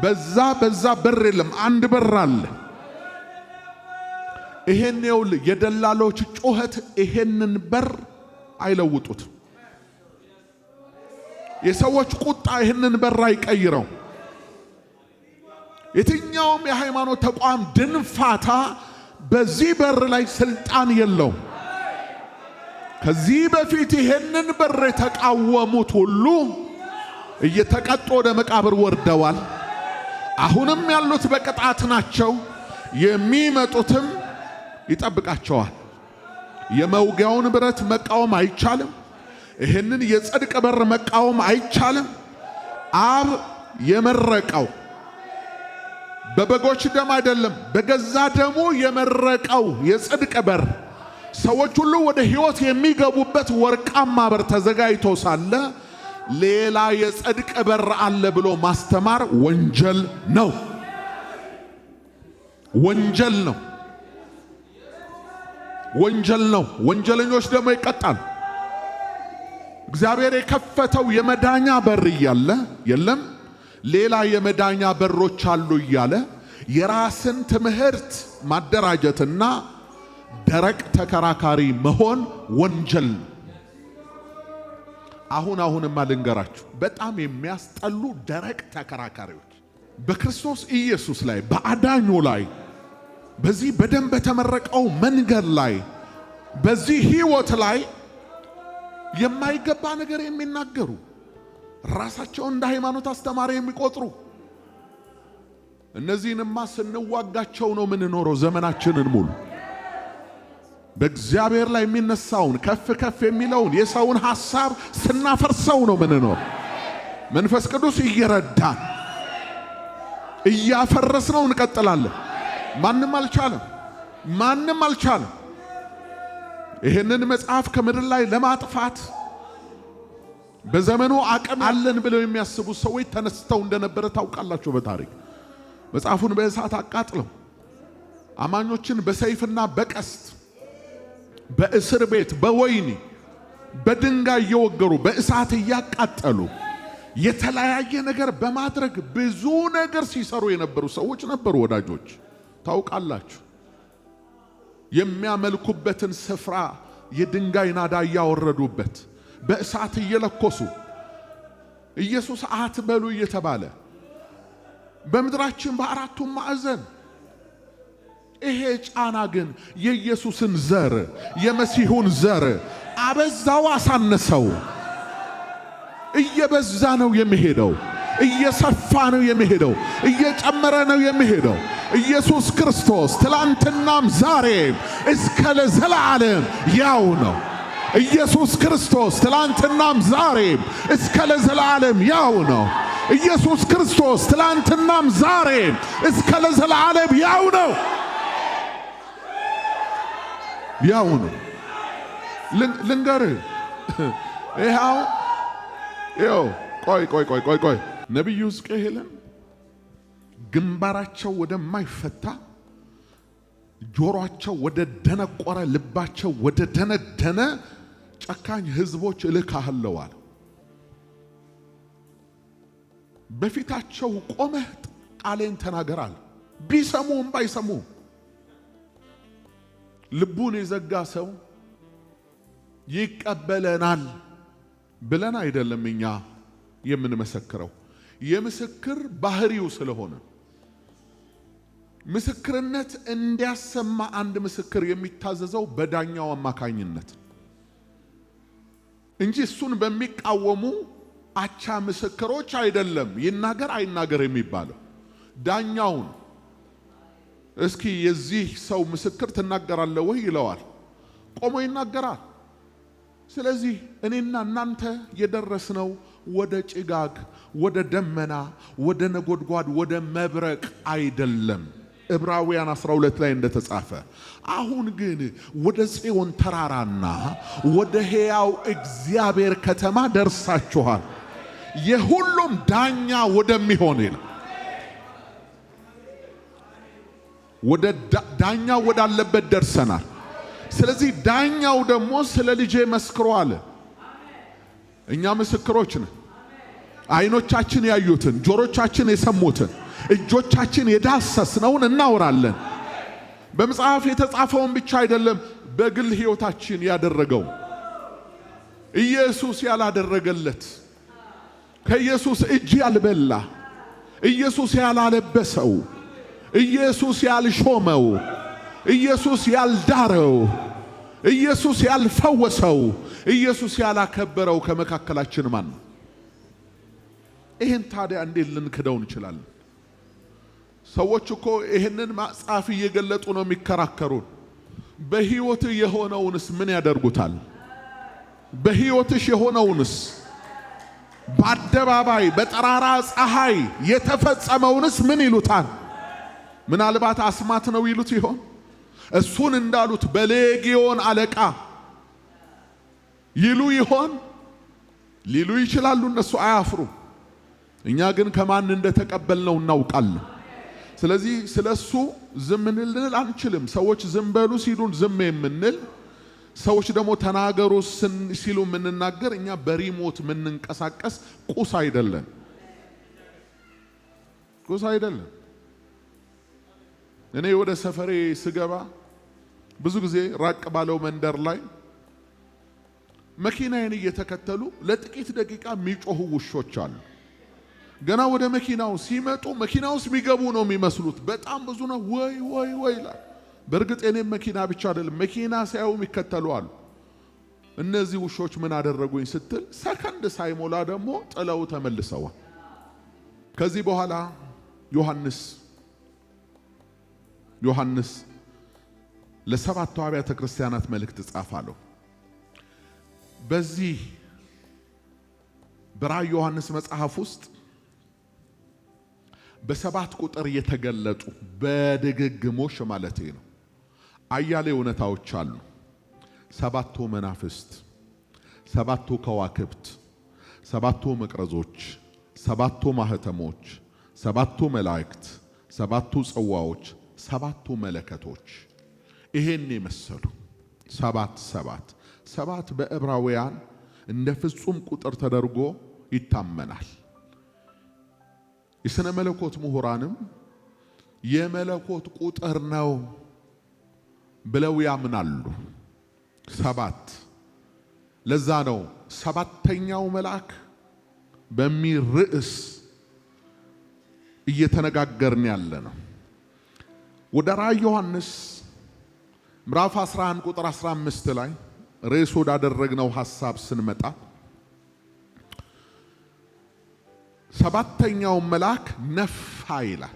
በዛ በር የለም፣ አንድ በር አለ። ይሄኔው የደላሎች ጩኸት ይሄንን በር አይለውጡት። የሰዎች ቁጣ ይሄንን በር አይቀይረው። የትኛውም የሃይማኖት ተቋም ድንፋታ በዚህ በር ላይ ስልጣን የለው። ከዚህ በፊት ይሄንን በር የተቃወሙት ሁሉ እየተቀጡ ወደ መቃብር ወርደዋል። አሁንም ያሉት በቅጣት ናቸው። የሚመጡትም ይጠብቃቸዋል። የመውጊያውን ብረት መቃወም አይቻልም። ይሄንን የጽድቅ በር መቃወም አይቻልም። አብ የመረቀው በበጎች ደም አይደለም፣ በገዛ ደሙ የመረቀው የጽድቅ በር ሰዎች ሁሉ ወደ ሕይወት የሚገቡበት ወርቃማ በር ተዘጋጅቶ ሳለ ሌላ የጽድቅ በር አለ ብሎ ማስተማር ወንጀል ነው። ወንጀል ነው። ወንጀል ነው። ወንጀለኞች ደግሞ ይቀጣል። እግዚአብሔር የከፈተው የመዳኛ በር እያለ የለም ሌላ የመዳኛ በሮች አሉ እያለ የራስን ትምህርት ማደራጀትና ደረቅ ተከራካሪ መሆን ወንጀል። አሁንማ ልንገራችሁ በጣም የሚያስጠሉ ደረቅ ተከራካሪዎች በክርስቶስ ኢየሱስ ላይ በአዳኙ ላይ በዚህ በደም በተመረቀው መንገድ ላይ በዚህ ሕይወት ላይ የማይገባ ነገር የሚናገሩ ራሳቸውን እንደ ሃይማኖት አስተማሪ የሚቆጥሩ እነዚህንማ ስንዋጋቸው ነው ምንኖረው ዘመናችንን ሙሉ። በእግዚአብሔር ላይ የሚነሳውን ከፍ ከፍ የሚለውን የሰውን ሐሳብ ስናፈርሰው ነው ምንኖር። መንፈስ ቅዱስ እየረዳን እያፈረስነው እንቀጥላለን። ማንም አልቻለም። ይሄንን መጽሐፍ ከምድር ላይ ለማጥፋት በዘመኑ አቅም አለን ብለው የሚያስቡ ሰዎች ተነስተው እንደነበረ ታውቃላችሁ። በታሪክ መጽሐፉን በእሳት አቃጥለው አማኞችን በሰይፍና በቀስት በእስር ቤት በወይኒ በድንጋይ እየወገሩ በእሳት እያቃጠሉ የተለያየ ነገር በማድረግ ብዙ ነገር ሲሰሩ የነበሩ ሰዎች ነበሩ። ወዳጆች ታውቃላችሁ። የሚያመልኩበትን ስፍራ የድንጋይ ናዳ እያወረዱበት በእሳት እየለኮሱ ኢየሱስ አትበሉ እየተባለ በምድራችን በአራቱም ማዕዘን ይሄ ጫና ግን የኢየሱስን ዘር የመሲሁን ዘር አበዛው አሳነሰው? እየበዛ ነው የሚሄደው፣ እየሰፋ ነው የሚሄደው፣ እየጨመረ ነው የሚሄደው። ኢየሱስ ክርስቶስ ትላንትናም ዛሬም እስከ ለዘላለም ያው ነው። ኢየሱስ ክርስቶስ ትላንትናም ዛሬም እስከ ለዘላለም ያው ነው። ኢየሱስ ክርስቶስ ትላንትናም ዛሬም እስከ ለዘላለም ያው ነው። ያው ነው። ልንገርህ ይኸው ቆይ ነቢዩ ሕዝቅኤልን ግንባራቸው ወደማይፈታ ጆሮአቸው ወደ ደነቆረ ልባቸው ወደ ደነደነ ጨካኝ ሕዝቦች እልካለሁ አለ። በፊታቸው ቆመህ ቃሌን ተናገራል። ቢሰሙም ባይሰሙ ልቡን የዘጋ ሰው ይቀበለናል ብለን አይደለም እኛ የምንመሰክረው። የምስክር ባህሪው ስለሆነ ምስክርነት እንዲያሰማ አንድ ምስክር የሚታዘዘው በዳኛው አማካኝነት እንጂ እሱን በሚቃወሙ አቻ ምስክሮች አይደለም። ይናገር አይናገር የሚባለው ዳኛውን እስኪ የዚህ ሰው ምስክር ትናገራለህ ወይ ይለዋል። ቆሞ ይናገራል። ስለዚህ እኔና እናንተ የደረስነው ወደ ጭጋግ፣ ወደ ደመና፣ ወደ ነጎድጓድ፣ ወደ መብረቅ አይደለም። ዕብራውያን 12 ላይ እንደተጻፈ አሁን ግን ወደ ጽዮን ተራራና ወደ ሕያው እግዚአብሔር ከተማ ደርሳችኋል፣ የሁሉም ዳኛ ወደሚሆን ይላል። ወደ ዳኛው ወዳለበት ደርሰናል። ስለዚህ ዳኛው ደግሞ ስለ ልጄ መስክሮ አለ። እኛ ምስክሮች ነን። አይኖቻችን ያዩትን፣ ጆሮቻችን የሰሙትን፣ እጆቻችን የዳሰስነውን እናወራለን። በመጽሐፍ የተጻፈውን ብቻ አይደለም፣ በግል ሕይወታችን ያደረገው ኢየሱስ ያላደረገለት፣ ከኢየሱስ እጅ ያልበላ፣ ኢየሱስ ያላለበሰው፣ ኢየሱስ ያልሾመው፣ ኢየሱስ ያልዳረው፣ ኢየሱስ ያልፈወሰው፣ ኢየሱስ ያላከበረው ከመካከላችን ማን ነው? ይህን ታዲያ እንዴት ልንክደው እንችላለን? ሰዎች እኮ ይህንን መጽሐፍ እየገለጡ ነው የሚከራከሩን። በሕይወት የሆነውንስ ምን ያደርጉታል? በሕይወትሽ የሆነውንስ በአደባባይ በጠራራ ፀሐይ የተፈጸመውንስ ምን ይሉታል? ምናልባት አስማት ነው ይሉት ይሆን? እሱን እንዳሉት በሌጊዮን አለቃ ይሉ ይሆን? ሊሉ ይችላሉ። እነሱ አያፍሩ። እኛ ግን ከማን እንደተቀበልነው እናውቃለን። ስለዚህ ስለሱ ዝም እንል አንችልም። ሰዎች ዝም በሉ ሲሉን ዝም የምንል ሰዎች ደግሞ ተናገሩ ሲሉ የምንናገር እኛ በሪሞት የምንንቀሳቀስ ቁስ አይደለም። ቁስ አይደለም። እኔ ወደ ሰፈሬ ስገባ ብዙ ጊዜ ራቅ ባለው መንደር ላይ መኪናዬን እየተከተሉ ለጥቂት ደቂቃ የሚጮሁ ውሾች አሉ። ገና ወደ መኪናው ሲመጡ መኪናው ውስጥ የሚገቡ ነው የሚመስሉት። በጣም ብዙ ነው። ወይ ወይ ወይ ይላል። በእርግጥ የኔም መኪና ብቻ አይደለም፣ መኪና ሳይው የሚከተሉ አሉ። እነዚህ ውሾች ምን አደረጉኝ ስትል ሰከንድ ሳይሞላ ደግሞ ጥለው ተመልሰዋል። ከዚህ በኋላ ዮሐንስ ለሰባቱ አብያተ ክርስቲያናት መልእክት ጻፋለሁ። በዚህ በራዕየ ዮሐንስ መጽሐፍ ውስጥ በሰባት ቁጥር የተገለጡ በድግግሞሽ ማለት ነው አያሌ እውነታዎች አሉ። ሰባቱ መናፍስት፣ ሰባቱ ከዋክብት፣ ሰባቱ መቅረዞች፣ ሰባቱ ማህተሞች፣ ሰባቱ መላእክት፣ ሰባቱ ጽዋዎች፣ ሰባቱ መለከቶች፣ ይሄን የመሰሉ ሰባት በዕብራውያን እንደ ፍጹም ቁጥር ተደርጎ ይታመናል። የሥነ መለኮት ምሁራንም የመለኮት ቁጥር ነው ብለው ያምናሉ። ሰባት ለዛ ነው ሰባተኛው መልአክ በሚል ርዕስ እየተነጋገርን ያለ ነው። ወደ ራዕየ ዮሐንስ ምዕራፍ 11 ቁጥር 15 ላይ ርዕስ ወዳደረግነው ሐሳብ ስንመጣ ሰባተኛው መልአክ ነፋ ይላል።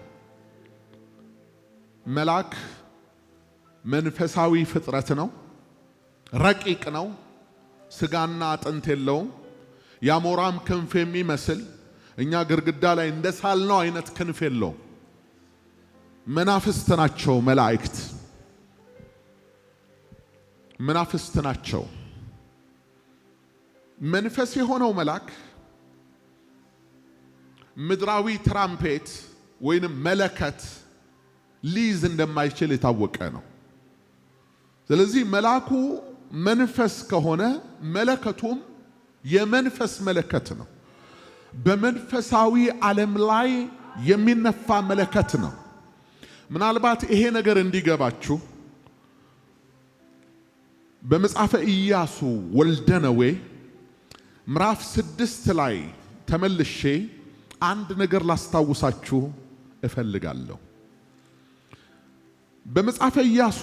መልአክ መንፈሳዊ ፍጥረት ነው፣ ረቂቅ ነው፣ ስጋና አጥንት የለውም። ያሞራም ክንፍ የሚመስል እኛ ግርግዳ ላይ እንደሳልነው አይነት ክንፍ የለውም። መናፍስት ናቸው መላእክት፣ መናፍስት ናቸው። መንፈስ የሆነው መልአክ ምድራዊ ትራምፔት ወይንም መለከት ሊይዝ እንደማይችል የታወቀ ነው። ስለዚህ መልአኩ መንፈስ ከሆነ መለከቱም የመንፈስ መለከት ነው። በመንፈሳዊ ዓለም ላይ የሚነፋ መለከት ነው። ምናልባት ይሄ ነገር እንዲገባችሁ በመጽሐፈ ኢያሱ ወልደ ነዌ ምዕራፍ 6 ላይ ተመልሼ አንድ ነገር ላስታውሳችሁ እፈልጋለሁ። በመጽሐፈ ኢያሱ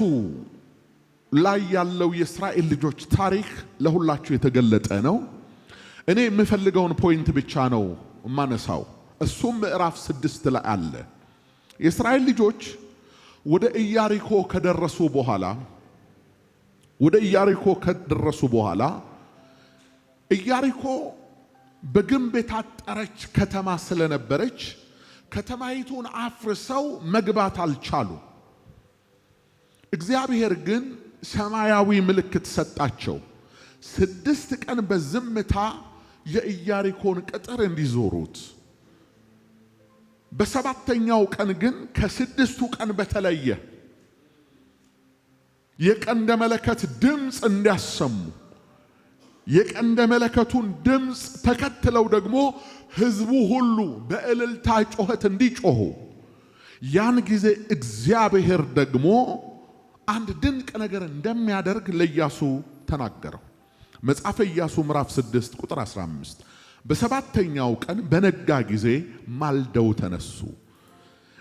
ላይ ያለው የእስራኤል ልጆች ታሪክ ለሁላችሁ የተገለጠ ነው። እኔ የምፈልገውን ፖይንት ብቻ ነው ማነሳው። እሱም ምዕራፍ 6 ላይ አለ። የእስራኤል ልጆች ወደ ኢያሪኮ ከደረሱ በኋላ ኢያሪኮ በግንብ የታጠረች ከተማ ስለነበረች ከተማይቱን አፍርሰው መግባት አልቻሉ። እግዚአብሔር ግን ሰማያዊ ምልክት ሰጣቸው። 6 ቀን በዝምታ የኢያሪኮን ቅጥር እንዲዞሩት፣ በሰባተኛው ቀን ግን ከ6ቱ ቀን በተለየ የቀንደ መለከት ድምፅ እንዲያሰሙ፣ የቀንደ መለከቱን ድምፅ ተከትለው ደግሞ ሕዝቡ ሁሉ በእልልታ ጮኸት እንዲጮሁ፣ ያን ጊዜ እግዚአብሔር ደግሞ አንድ ድንቅ ነገር እንደሚያደርግ ለኢያሱ ተናገረው። መጽሐፈ ኢያሱ ምዕራፍ 6 ቁጥር 15 በሰባተኛው ቀን በነጋ ጊዜ ማልደው ተነሱ፣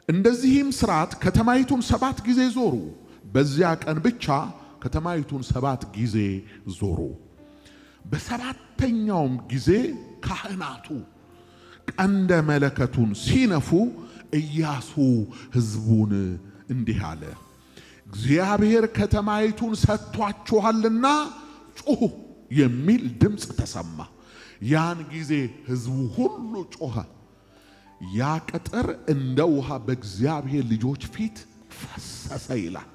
እንደዚህም ሥርዓት ከተማይቱን 7 ጊዜ ዞሩ። በዚያ ቀን ብቻ ከተማይቱን 7 ጊዜ ዞሩ። በሰባተኛውም ጊዜ ካህናቱ ቀንደ መለከቱን ሲነፉ ኢያሱ ሕዝቡን እንዲህ አለ፣ እግዚአብሔር ከተማይቱን ሰጥቷችኋልና ጩኹ የሚል ድምፅ ተሰማ። ያን ጊዜ ሕዝቡ ሁሉ ጮኸ። ያ ቅጥር እንደ ውሃ በእግዚአብሔር ልጆች ፊት ፈሰሰ ይላል።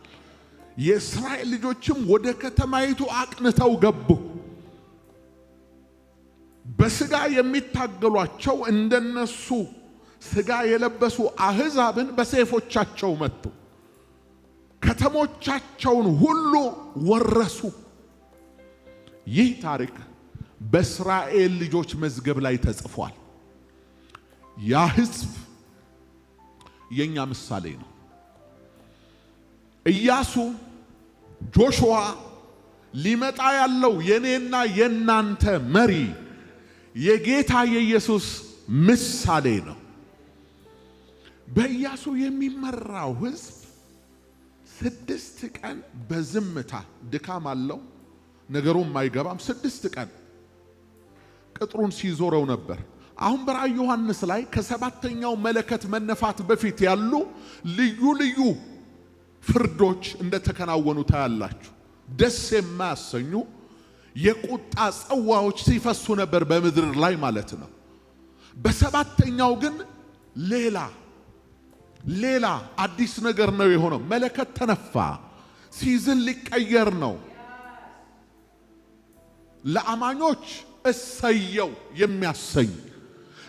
የእስራኤል ልጆችም ወደ ከተማይቱ አቅንተው ገቡ። በስጋ የሚታገሏቸው እንደነሱ ስጋ የለበሱ አሕዛብን በሰይፎቻቸው መቱ። ከተሞቻቸውን ሁሉ ወረሱ። ይህ ታሪክ በእስራኤል ልጆች መዝገብ ላይ ተጽፏል። ያ ሕዝብ የኛ ምሳሌ ነው። ኢያሱ ጆሹዋ ሊመጣ ያለው የኔና የናንተ መሪ የጌታ የኢየሱስ ምሳሌ ነው። በኢያሱ የሚመራው ሕዝብ 6 ቀን በዝምታ ድካም አለው፣ ነገሩም አይገባም። 6 ቀን ቅጥሩን ሲዞረው ነበር። አሁን በራዕየ ዮሐንስ ላይ ከሰባተኛው መለከት መነፋት በፊት ያሉ ልዩ ልዩ ፍርዶች እንደተከናወኑ ታያላችሁ። ደስ የማያሰኙ የቁጣ ጽዋዎች ሲፈሱ ነበር በምድር ላይ ማለት ነው። በሰባተኛው ግን ሌላ አዲስ ነገር ነው የሆነው። መለከት ተነፋ፣ ሲዝን ሊቀየር ነው። ለአማኞች እሰየው የሚያሰኝ፣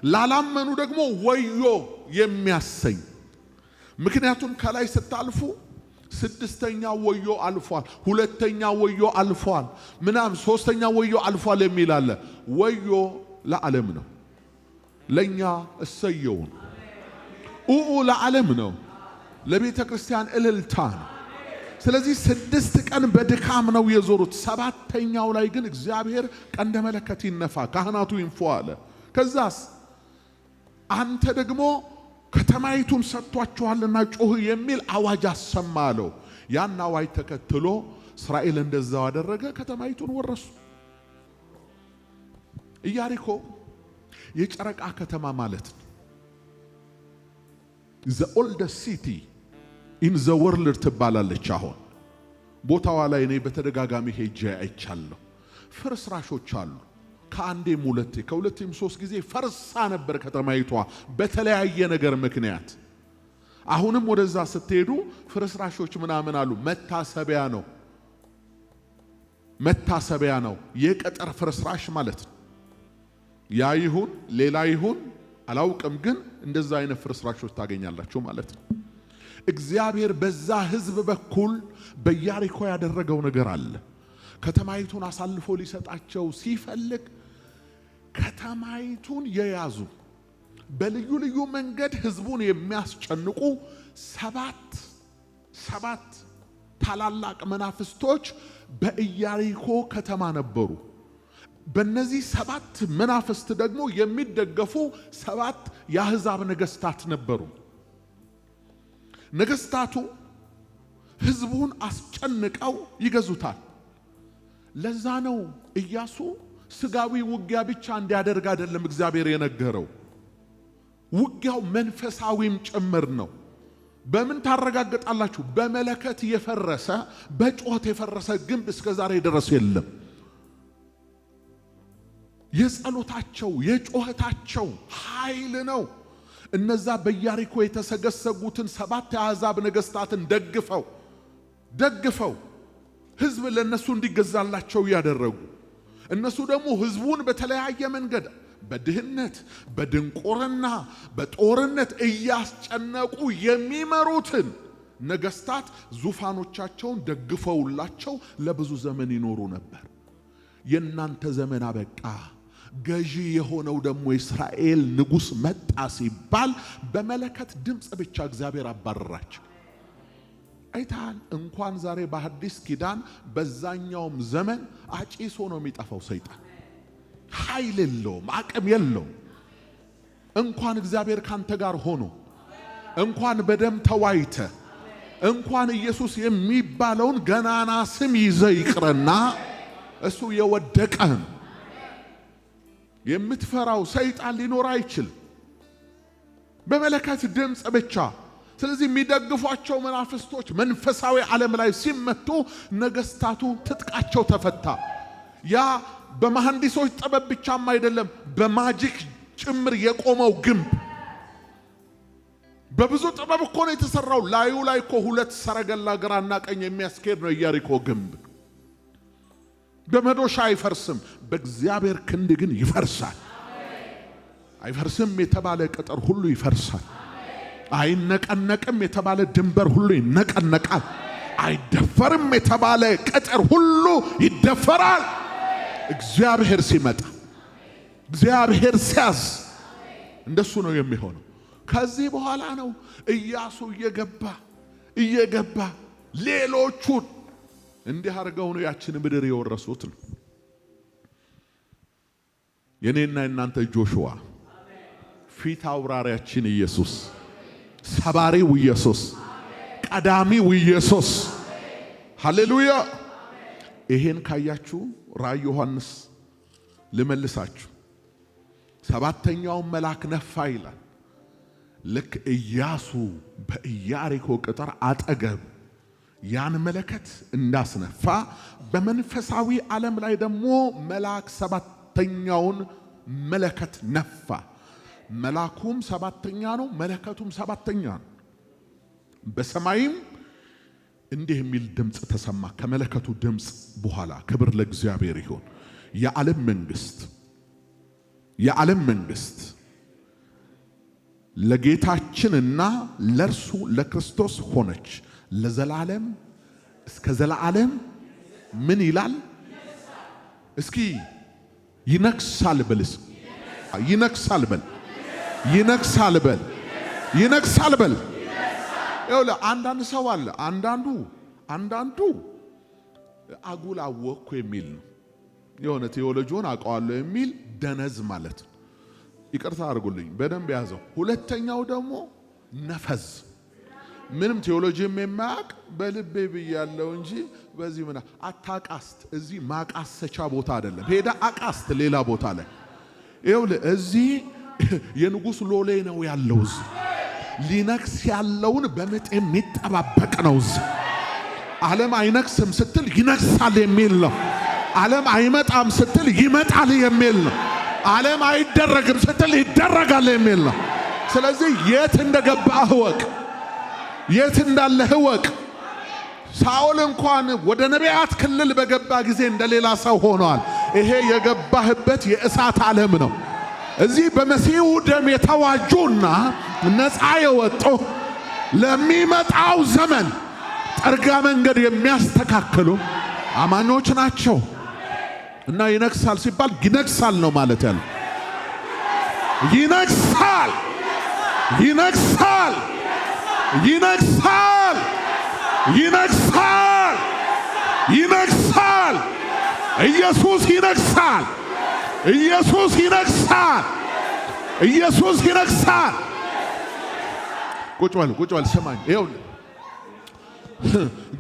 ላላመኑ ደግሞ ወዮ የሚያሰኝ። ምክንያቱም ከላይ ስታልፉ 6ኛው ወዮ አልፏል፣ 2ኛው ወዮ አልፏል፣ ምናም 3ኛው ወዮ አልፏል የሚል አለ። ወዮ ለዓለም ነው፣ ለኛ እሰየው ነው። ለዓለም ነው፣ ለቤተ ክርስቲያን እልልታ ነው። ስለዚህ 6 ቀን በድካም ነው የዞሩት። 7ኛው ላይ ግን እግዚአብሔር ቀንደ መለከት ይነፋ፣ ካህናቱ ይንፉ አለ። ከዛስ አንተ ደግሞ ከተማይቱን ሰጥቷቸዋልና ጮህ የሚል አዋጅ አሰማለው። ያን አዋጅ ተከትሎ እስራኤል እንደዛው አደረገ። ከተማይቱን ወረሱ። ኢያሪኮ የጨረቃ ከተማ ማለት ነው። the oldest city in the world ትባላለች። አሁን ቦታዋ ላይ እኔ በተደጋጋሚ ሄጄ አይቻለሁ። ፍርስራሾች አሉ። ከአንዴም ሁለቴ ከሁለቴም ሶስት ጊዜ ፈርሳ ነበር ከተማይቷ በተለያየ ነገር ምክንያት። አሁንም ወደዛ ስትሄዱ ፍርስራሾች ምናምን አሉ። መታሰቢያ ነው፣ መታሰቢያ ነው። የቀጠር ፍርስራሽ ማለት ነው። ያ ይሁን ሌላ ይሁን አላውቅም፣ ግን እንደዛ አይነት ፍርስራሾች ታገኛላችሁ ማለት ነው። እግዚአብሔር በዛ ሕዝብ በኩል በኢያሪኮ ያደረገው ነገር አለ። ከተማይቱን አሳልፎ ሊሰጣቸው ሲፈልግ ከተማይቱን የያዙ በልዩ ልዩ መንገድ ሕዝቡን የሚያስጨንቁ ሰባት ታላላቅ መናፍስቶች በኢያሪኮ ከተማ ነበሩ። በእነዚህ 7 መናፍስት ደግሞ የሚደገፉ 7 የአሕዛብ ነገስታት ነበሩ። ነገስታቱ ሕዝቡን አስጨንቀው ይገዙታል። ለዛ ነው ኢያሱ ስጋዊ ውጊያ ብቻ እንዲያደርግ አይደለም እግዚአብሔር የነገረው፣ ውጊያው መንፈሳዊም ጭምር ነው። በምን ታረጋግጣላችሁ? በመለከት የፈረሰ በጩኸት የፈረሰ ግንብ እስከ ዛሬ ድረስ የለም። የጸሎታቸው የጩኸታቸው ኃይል ነው። እነዛ በኢያሪኮ የተሰገሰጉትን 7 የአሕዛብ ነገስታትን ደግፈው ሕዝብ ለነሱ እንዲገዛላቸው ያደረጉ፣ እነሱ ደግሞ ሕዝቡን በተለያየ መንገድ በድህነት፣ በድንቁርና፣ በጦርነት እያስጨነቁ የሚመሩትን ነገስታት ዙፋኖቻቸውን ደግፈውላቸው ለብዙ ዘመን ይኖሩ ነበር። የናንተ ዘመን አበቃ፣ ገዢ የሆነው ደግሞ እስራኤል ንጉስ መጣ ሲባል በመለከት ድምጽ ብቻ እግዚአብሔር አባረራቸው። አይታል እንኳን ዛሬ በሐዲስ ኪዳን በዛኛውም ዘመን አጪሶ ነው የሚጠፋው ሰይጣን። ኃይል የለውም፣ አቅም የለውም። እንኳን እግዚአብሔር ካንተ ጋር ሆኖ እንኳን በደም ተዋይተ እንኳን ኢየሱስ የሚባለውን ገናና ስም ይዘ ይቅርና እሱ የወደቀን የምትፈራው ሰይጣን ሊኖር አይችልም በመለከት ድምጽ ብቻ። ስለዚህ የሚደግፏቸው መናፍስቶች መንፈሳዊ ዓለም ላይ ሲመቱ ነገስታቱ ትጥቃቸው ተፈታ። ያ በመሐንዲሶች ጥበብ ብቻም አይደለም፣ በማጂክ ጭምር የቆመው ግንብ በብዙ ጥበብ እኮ ነው የተሰራው። ላዩ ላይ እኮ 2 ሰረገላ ግራና ቀኝ የሚያስኬድ ነው ኢያሪኮ ግንብ። በመዶሻ አይፈርስም፣ በእግዚአብሔር ክንድ ግን ይፈርሳል። አይፈርስም የተባለ ቅጥር ሁሉ ይፈርሳል። አይነቀነቅም የተባለ ድንበር ሁሉ ይነቀነቃል። አይደፈርም የተባለ ቅጥር ሁሉ ይደፈራል። እግዚአብሔር ሲመጣ፣ እግዚአብሔር ሲያዝ እንደሱ ነው የሚሆነው። ከዚህ በኋላ ነው ኢያሱ እየገባ ሌሎቹን እንዲህ አድርገው ነው ያችን ምድር የወረሱት ነው። የኔና የናንተ ጆሹዋ ፊት አውራሪያችን ኢየሱስ፣ ሰባሪው ኢየሱስ፣ ቀዳሚው ኢየሱስ። ሃሌሉያ! ይሄን ካያችሁ ራእይ ዮሐንስ ልመልሳችሁ 7ኛው መልአክ ነፋ ይላል። ልክ ኢያሱ በኢያሪኮ ቅጥር አጠገብ ያን መለከት እንዳስነፋ በመንፈሳዊ ዓለም ላይ ደግሞ መልአክ 7ኛውን መለከት ነፋ። መልአኩም 7ኛ ነው፣ መለከቱም 7ኛ ነው። በሰማይም እንዲህ የሚል ድምጽ ተሰማ። ከመለከቱ ድምጽ በኋላ ክብር ለእግዚአብሔር ይሁን። የዓለም መንግስት ለጌታችንና ለእርሱ ለክርስቶስ ሆነች፣ ለዘላለም እስከ ዘላለም ምን ይላል? እስኪ ይነግሳል በል። ይነግሳል በል። ይነግሳል በል። ይነግሳል በል። ይኸውልህ አንዳንድ ሰው አለ፣ አንዳንዱ አጉል አወቅኩ የሚል ነው። የሆነ ቴዎሎጂውን አውቀዋለሁ የሚል ደነዝ ማለት ነው። ይቅርታ አድርጉልኝ፣ በደንብ ያዘው። ሁለተኛው ደግሞ ነፈዝ ምንም ቴዎሎጂም የማያውቅ በልቤ ብያለሁ እንጂ በዚህ ምን አታቃስት። እዚህ ማቃሰቻ ቦታ አይደለም። ሄዳ አቃስት ሌላ ቦታ ላይ ይኸውልህ፣ እዚህ የንጉሥ ሎሌ ነው ያለው። እዚህ ሊነክስ ያለውን በምጥ የሚጠባበቅ ነው። እዚህ ዓለም አይነክስም ስትል ይነክሳል የሚል ነው። ዓለም አይመጣም ስትል ይመጣል የሚል ነው። ዓለም አይደረግም ስትል ይደረጋል የሚል ነው። ስለዚህ የት እንደገባህ እወቅ፣ የት እንዳለህ እወቅ። ሳኦል እንኳን ወደ ነቢያት ክልል በገባ ጊዜ እንደሌላ ሰው ሆኗል። ይሄ የገባህበት የእሳት ዓለም ነው። እዚህ በመሲሁ ደም የተዋጁና ነፃ የወጡ ለሚመጣው ዘመን ጠርጋ መንገድ የሚያስተካክሉ አማኞች ናቸው። እና ይነክሳል ሲባል ይነክሳል ነው ማለት ያለው። ይነክሳል፣ ይነክሳል፣ ይነክሳል፣ ይነክሳል፣ ይነክሳል። ኢየሱስ ይነክሳል፣ ኢየሱስ ይነክሳል፣ ኢየሱስ ይነክሳል። ቁጭ በል ስማኝ። ይኸውልህ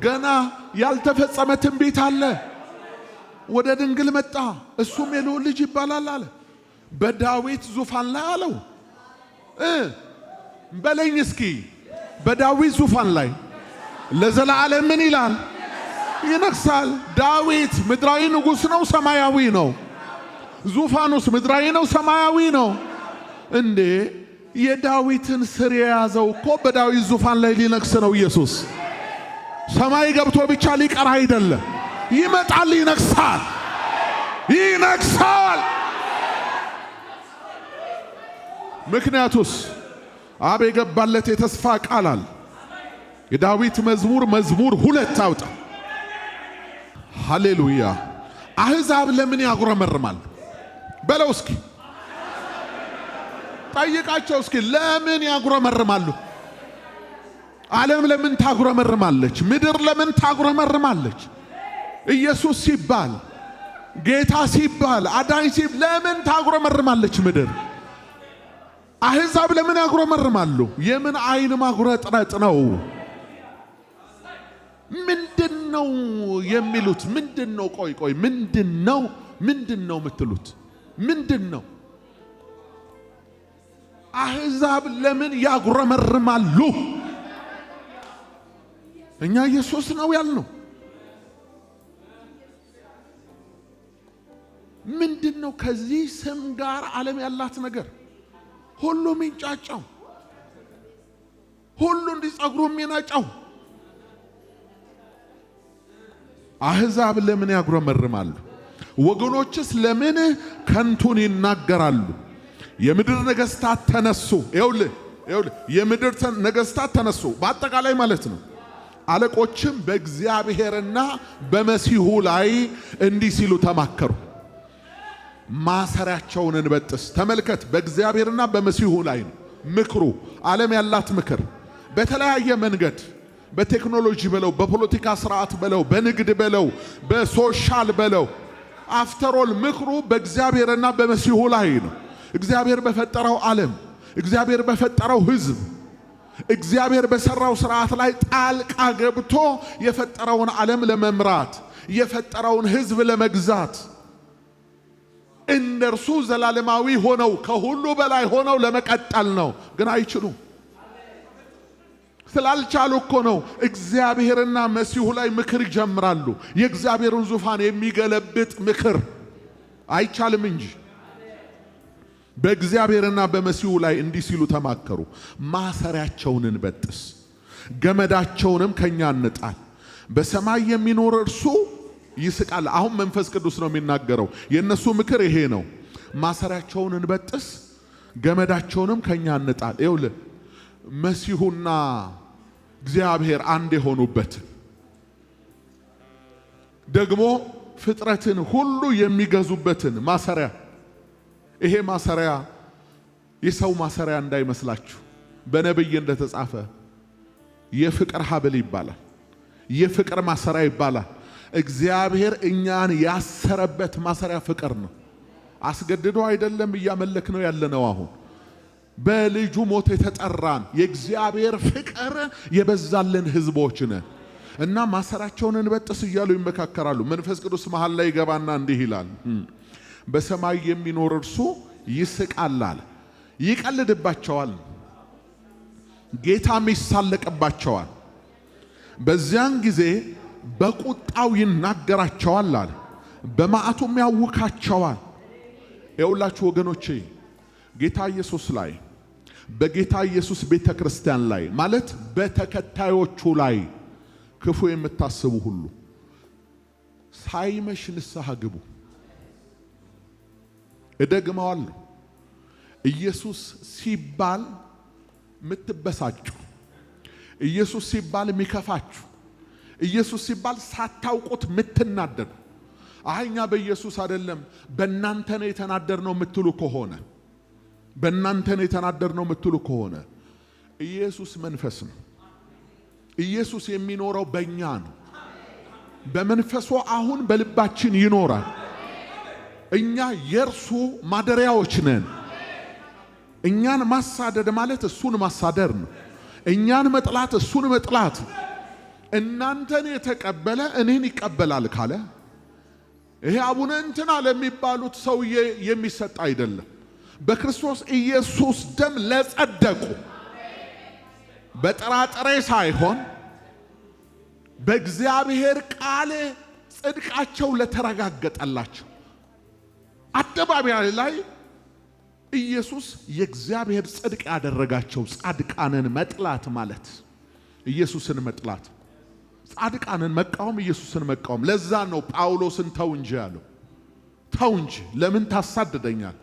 ገና ያልተፈጸመ ትንቢት አለ። ወደ ድንግል መጣ፣ እሱም የልዑል ልጅ ይባላል አለ። በዳዊት ዙፋን ላይ አለው። በለኝ እስኪ በዳዊት ዙፋን ላይ ለዘላለም ምን ይላል? ይነግሳል። ዳዊት ምድራዊ ንጉሥ ነው ሰማያዊ ነው? ዙፋኑስ ምድራዊ ነው ሰማያዊ ነው? እንዴ የዳዊትን ስር የያዘው እኮ በዳዊት ዙፋን ላይ ሊነግስ ነው ኢየሱስ። ሰማይ ገብቶ ብቻ ሊቀር አይደለም፣ ይመጣል፣ ይነግሳል፣ ይነግሳል። ምክንያቱስ አብ የገባለት የተስፋ ቃል አለ። የዳዊት መዝሙር 2 አውጣ። ሃሌሉያ። አሕዛብ ለምን ያጉረመርማል በለው እስኪ፣ ጠይቃቸው እስኪ፣ ለምን ያጉረመርማሉ? ዓለም ለምን ታጉረመርማለች? ምድር ለምን ታጉረመርማለች? ኢየሱስ ሲባል፣ ጌታ ሲባል፣ አዳኝ ሲባል ለምን ታጉረመርማለች ምድር? አሕዛብ ለምን ያጉረመርማሉ? የምን አይን ማጉረጥረጥ ነው? ምንድነው የሚሉት? ምንድነው? ቆይ ምንድነው የምትሉት? ምንድነው? አሕዛብ ለምን ያጉረመርማሉ? እኛ ኢየሱስ ነው ያልነው። ምንድነው ከዚህ ስም ጋር ዓለም ያላት ነገር? ሁሉ የሚንጫጫው፣ ሁሉ እንዲጸጉሩ የሚናጫው። አሕዛብ ለምን ያጉረመርማሉ? ወገኖችስ ለምን ከንቱን ይናገራሉ? የምድር ነገሥታት ተነሱ። ይኸውልህ የምድር ነገሥታት ተነሱ፣ በአጠቃላይ ማለት ነው። አለቆችም በእግዚአብሔርና በመሲሁ ላይ እንዲህ ሲሉ ተማከሩ። ማሰሪያቸውን እንበጥስ። ተመልከት፣ በእግዚአብሔርና በመሲሁ ላይ ነው ምክሩ። ዓለም ያላት ምክር በተለያየ መንገድ፣ በቴክኖሎጂ በለው፣ በፖለቲካ ስርዓት በለው፣ በንግድ በለው፣ በሶሻል በለው፣ አፍተሮል ምክሩ በእግዚአብሔርና በመሲሁ ላይ ነው። እግዚአብሔር በፈጠረው ዓለም፣ እግዚአብሔር በፈጠረው ሕዝብ፣ እግዚአብሔር በሰራው ስርዓት ላይ ጣልቃ ገብቶ የፈጠረውን ዓለም ለመምራት፣ የፈጠረውን ሕዝብ ለመግዛት፣ እነርሱ ዘላለማዊ ሆነው ከሁሉ በላይ ሆነው ለመቀጠል ነው። ግን አይችሉም። ስላልቻሉ እኮ ነው እግዚአብሔርና መሲሁ ላይ ምክር ይጀምራሉ። የእግዚአብሔርን ዙፋን የሚገለብጥ ምክር አይቻልም እንጂ። በእግዚአብሔርና በመሲሁ ላይ እንዲህ ሲሉ ተማከሩ። ማሰሪያቸውን እንበጥስ፣ ገመዳቸውንም ከኛ እንጣል። በሰማይ የሚኖር እርሱ ይስቃል። አሁን መንፈስ ቅዱስ ነው የሚናገረው። የነሱ ምክር ይሄ ነው። ማሰሪያቸውን እንበጥስ፣ ገመዳቸውንም ከኛ እንጣል። ይኸውልህ መሲሁና እግዚአብሔር አንድ የሆኑበት ደግሞ ፍጥረትን ሁሉ የሚገዙበትን ማሰሪያ። ይሄ ማሰሪያ የሰው ማሰሪያ እንዳይመስላችሁ። በነብይ እንደተጻፈ የፍቅር ሀብል ይባላል። የፍቅር ማሰሪያ ይባላል። እግዚአብሔር እኛን ያሰረበት ማሰሪያ ፍቅር ነው። አስገድዶ አይደለም እያመለክ ነው ያለነው። አሁን በልጁ ሞት የተጠራን የእግዚአብሔር ፍቅር የበዛልን ሕዝቦች ነን እና ማሰራቸውን እንበጥስ እያሉ ይመካከራሉ። መንፈስ ቅዱስ መሃል ላይ ይገባና እንዲህ ይላል፣ በሰማይ የሚኖር እርሱ ይስቃል አለ። ይቀልድባቸዋል፣ ጌታም ይሳለቅባቸዋል። በዚያን ጊዜ በቁጣው ይናገራቸዋል አለ፣ በመዓቱም ያውካቸዋል። የሁላችሁ ወገኖቼ ጌታ ኢየሱስ ላይ በጌታ ኢየሱስ ቤተ ክርስቲያን ላይ ማለት በተከታዮቹ ላይ ክፉ የምታስቡ ሁሉ ሳይመሽ ንስሐ ግቡ። እደግመዋለሁ። ኢየሱስ ሲባል ምትበሳጩ፣ ኢየሱስ ሲባል የሚከፋችሁ፣ ኢየሱስ ሲባል ሳታውቁት ምትናደዱ፣ አኛ በኢየሱስ አይደለም በእናንተ ነው የተናደርነው የምትሉ ከሆነ በእናንተ ነው የተናደርነው የምትሉ ከሆነ ኢየሱስ መንፈስ ነው። ኢየሱስ የሚኖረው በእኛ ነው። በመንፈሱ አሁን በልባችን ይኖራል። እኛ የእርሱ ማደሪያዎች ነን። እኛን ማሳደድ ማለት እሱን ማሳደር ነው። እኛን መጥላት እሱን መጥላት። እናንተን የተቀበለ እኔን ይቀበላል ካለ ይሄ አቡነ እንትና ለሚባሉት ሰውዬ የሚሰጥ አይደለም። በክርስቶስ ኢየሱስ ደም ለጸደቁ በጥራጥሬ ሳይሆን በእግዚአብሔር ቃል ጽድቃቸው ለተረጋገጠላቸው አደባባይ ላይ ኢየሱስ የእግዚአብሔር ጽድቅ ያደረጋቸው ጻድቃንን መጥላት ማለት ኢየሱስን መጥላት፣ ጻድቃንን መቃወም ኢየሱስን መቃወም። ለዛ ነው ጳውሎስን ተው እንጂ ያለው። ተው እንጂ ለምን ታሳድደኛል?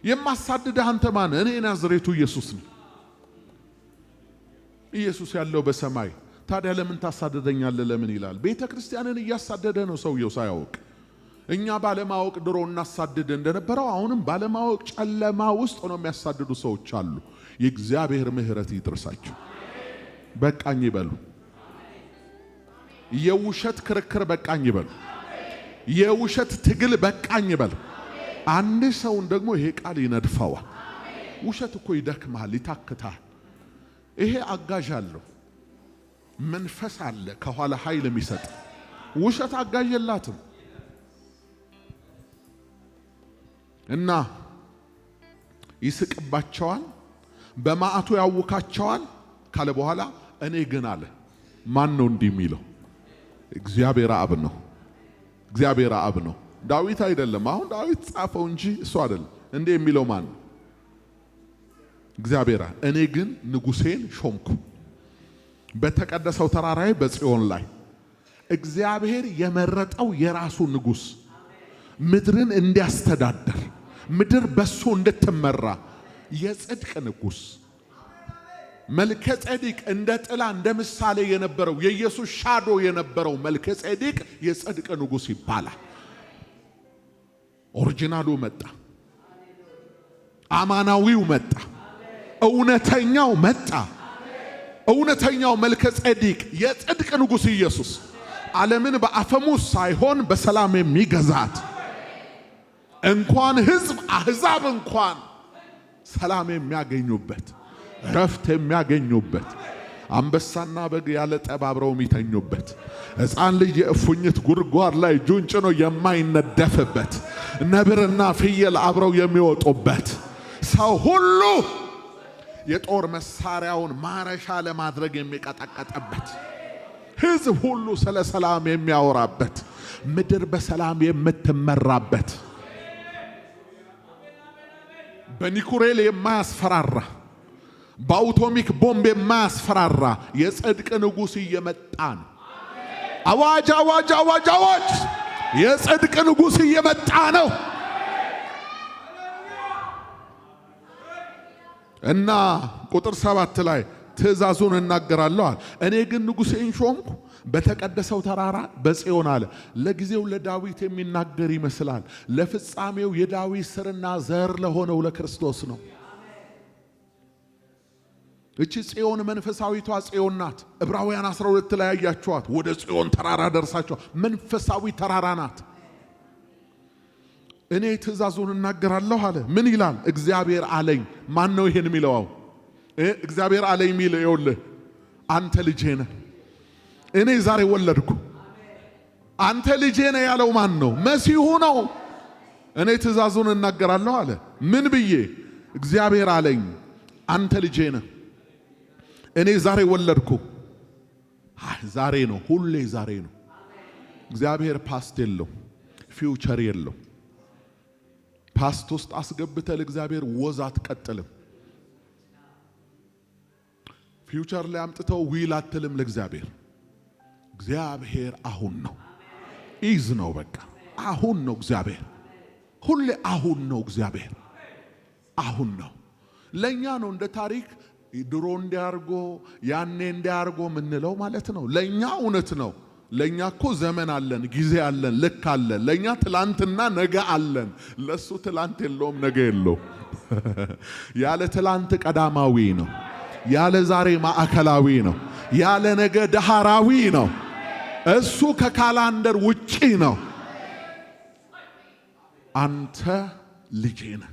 የማሳድደህ አንተ ማን? እኔ ናዝሬቱ ኢየሱስ ነኝ። ኢየሱስ ያለው በሰማይ ታዲያ ለምን ታሳድደኛለህ? ለምን ይላል? ቤተ ክርስቲያንን እያሳደደ ነው ሰውየው ሳያውቅ። እኛ ባለማወቅ ድሮ እናሳድድ እንደነበረው አሁንም ባለማወቅ ጨለማ ውስጥ ነው የሚያሳድዱ ሰዎች አሉ። የእግዚአብሔር ምሕረት ይድረሳቸው። በቃኝ ይበሉ። የውሸት ክርክር በቃኝ ይበሉ። የውሸት ትግል በቃኝ ይበሉ። አንድ ሰውን ደግሞ ይሄ ቃል ይነድፈዋል። ውሸት እኮ ይደክማል፣ ይታክታል። ይሄ አጋዥ አለው፣ መንፈስ አለ ከኋላ ኃይል የሚሰጥ። ውሸት አጋዥ የላትም። እና ይስቅባቸዋል፣ በመዓቱ ያውካቸዋል ካለ በኋላ እኔ ግን አለ። ማን ነው እንዲህ የሚለው? እግዚአብሔር አብ ነው። እግዚአብሔር አብ ነው፣ ዳዊት አይደለም። አሁን ዳዊት ጻፈው እንጂ እሱ አይደለም። እንዴ የሚለው ማን ነው? እግዚአብሔር። እኔ ግን ንጉሴን ሾምኩ በተቀደሰው ተራራዬ በጽዮን ላይ። እግዚአብሔር የመረጠው የራሱ ንጉስ ምድርን እንዲያስተዳድር፣ ምድር በሱ እንድትመራ የጽድቅ ንጉስ መልከ ጼዴቅ እንደ ጥላ እንደ ምሳሌ የነበረው የኢየሱስ ሻዶ የነበረው መልከ ጼዴቅ የጽድቅ ንጉስ ይባላል። ኦሪጂናሉ መጣ፣ አማናዊው መጣ፣ እውነተኛው መጣ። እውነተኛው መልከ ጼዴቅ የጽድቅ ንጉስ ኢየሱስ ዓለምን በአፈሙዝ ሳይሆን በሰላም የሚገዛት እንኳን ሕዝብ አሕዛብ እንኳን ሰላም የሚያገኙበት ረፍት የሚያገኙበት አንበሳና በግ ያለ ጠብ አብረው የሚተኙበት ሕፃን ልጅ የእፉኝት ጉድጓድ ላይ እጁን ጭኖ የማይነደፍበት ነብርና ፍየል አብረው የሚወጡበት ሰው ሁሉ የጦር መሳሪያውን ማረሻ ለማድረግ የሚቀጠቀጠበት ሕዝብ ሁሉ ስለ ሰላም የሚያወራበት ምድር በሰላም የምትመራበት በኒኩሬል የማያስፈራራ በአውቶሚክ ቦምብ የማያስፈራራ የጽድቅ ንጉስ እየመጣ ነው። አዋጅ አዋጅ አዋጅ አዋጅ! የጽድቅ ንጉስ እየመጣ ነው። እና ቁጥር 7 ላይ ትእዛዙን እናገራለሁ አለ። እኔ ግን ንጉሴን ሾምኩ በተቀደሰው ተራራ በጽዮን አለ። ለጊዜው ለዳዊት የሚናገር ይመስላል። ለፍጻሜው የዳዊት ስርና ዘር ለሆነው ለክርስቶስ ነው። እቺ ጽዮን መንፈሳዊቷ ጽዮን ናት። ዕብራውያን 12 ላይ ያያችኋት ወደ ጽዮን ተራራ ደርሳችኋል። መንፈሳዊ ተራራ ናት። እኔ ትእዛዙን እናገራለሁ አለ። ምን ይላል? እግዚአብሔር አለኝ። ማን ነው ይሄን የሚለው? እግዚአብሔር አለኝ የሚል ይኸውልህ፣ አንተ ልጄ ነህ፣ እኔ ዛሬ ወለድኩ። አንተ ልጄ ነህ ያለው ማን ነው? መሲሁ ነው። እኔ ትእዛዙን እናገራለሁ አለ። ምን ብዬ? እግዚአብሔር አለኝ አንተ ልጄ ነህ፣ እኔ ዛሬ ወለድኩ። ዛሬ ነው፣ ሁሌ ዛሬ ነው። እግዚአብሔር ፓስት የለው፣ ፊውቸር የለው። ፓስት ውስጥ አስገብተህ ለእግዚአብሔር ወዝ አትቀጥልም። ፊውቸር ላይ አምጥተው ዊል አትልም ለእግዚአብሔር። እግዚአብሔር አሁን ነው፣ ኢዝ ነው፣ በቃ አሁን ነው። እግዚአብሔር ሁሌ አሁን ነው። እግዚአብሔር አሁን ነው። ለኛ ነው እንደ ታሪክ ድሮ እንዲያርጎ ያኔ እንዲያርጎ ምንለው ማለት ነው። ለኛ እውነት ነው። ለኛ እኮ ዘመን አለን፣ ጊዜ አለን፣ ልክ አለን። ለኛ ትላንትና ነገ አለን። ለሱ ትላንት የለውም፣ ነገ የለው። ያለ ትላንት ቀዳማዊ ነው፣ ያለ ዛሬ ማዕከላዊ ነው፣ ያለ ነገ ዳህራዊ ነው። እሱ ከካላንደር ውጪ ነው። አንተ ልጄ ነህ።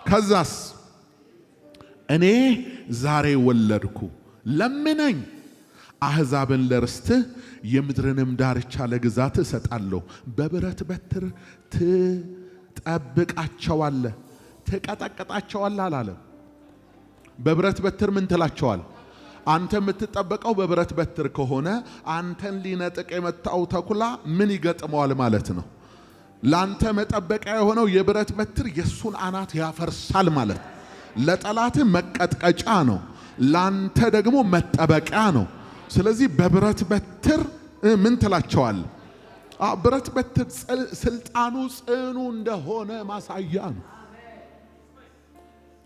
ከዛስ እኔ ዛሬ ወለድኩ፣ ለምነኝ፣ አሕዛብን ለርስትህ የምድርንም ዳርቻ ለግዛት እሰጣለሁ። በብረት በትር ትጠብቃቸዋለህ፣ ትቀጠቅጣቸዋለህ አላለም። በብረት በትር ምን ትላቸዋል? አንተ የምትጠበቀው በብረት በትር ከሆነ አንተን ሊነጥቅ የመጣው ተኩላ ምን ይገጥመዋል ማለት ነው። ላንተ መጠበቂያ የሆነው የብረት በትር የሱን አናት ያፈርሳል ማለት ነው። ለጠላት መቀጥቀጫ ነው፣ ላንተ ደግሞ መጠበቂያ ነው። ስለዚህ በብረት በትር ምን ትላቸዋል? ብረት በትር ስልጣኑ ጽኑ እንደሆነ ማሳያ ነው።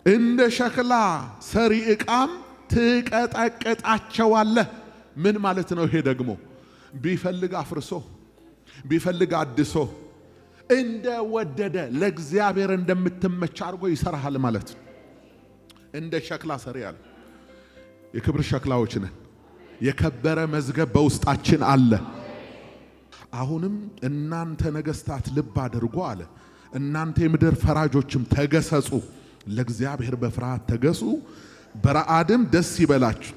እንደ ሸክላ ሰሪ ዕቃም ትቀጠቅጣቸዋለህ። ምን ማለት ነው? ይሄ ደግሞ ቢፈልግ አፍርሶ ቢፈልግ አድሶ እንደወደደ ለእግዚአብሔር እንደምትመች አድርጎ ይሰራሃል ማለት ነው። እንደ ሸክላ ሰሪ አለ። የክብር ሸክላዎች ነን። የከበረ መዝገብ በውስጣችን አለ። አሁንም እናንተ ነገሥታት ልብ አድርጎ አለ። እናንተ የምድር ፈራጆችም ተገሰጹ፣ ለእግዚአብሔር በፍርሃት ተገሱ፣ በረአድም ደስ ይበላችሁ።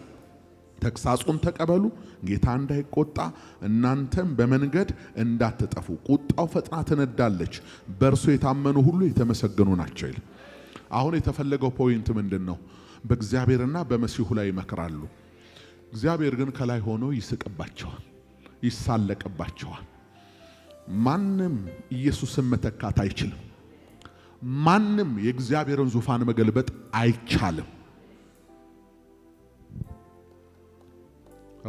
ተግሳጹን ተቀበሉ፣ ጌታ እንዳይቆጣ እናንተም በመንገድ እንዳትጠፉ። ቁጣው ፈጥና ትነዳለች፣ በእርሱ የታመኑ ሁሉ የተመሰገኑ ናቸው ይላል። አሁን የተፈለገው ፖይንት ምንድን ነው? በእግዚአብሔርና በመሲሁ ላይ ይመክራሉ። እግዚአብሔር ግን ከላይ ሆኖ ይስቅባቸዋል፣ ይሳለቅባቸዋል። ማንም ኢየሱስን መተካት አይችልም። ማንም የእግዚአብሔርን ዙፋን መገልበጥ አይቻልም።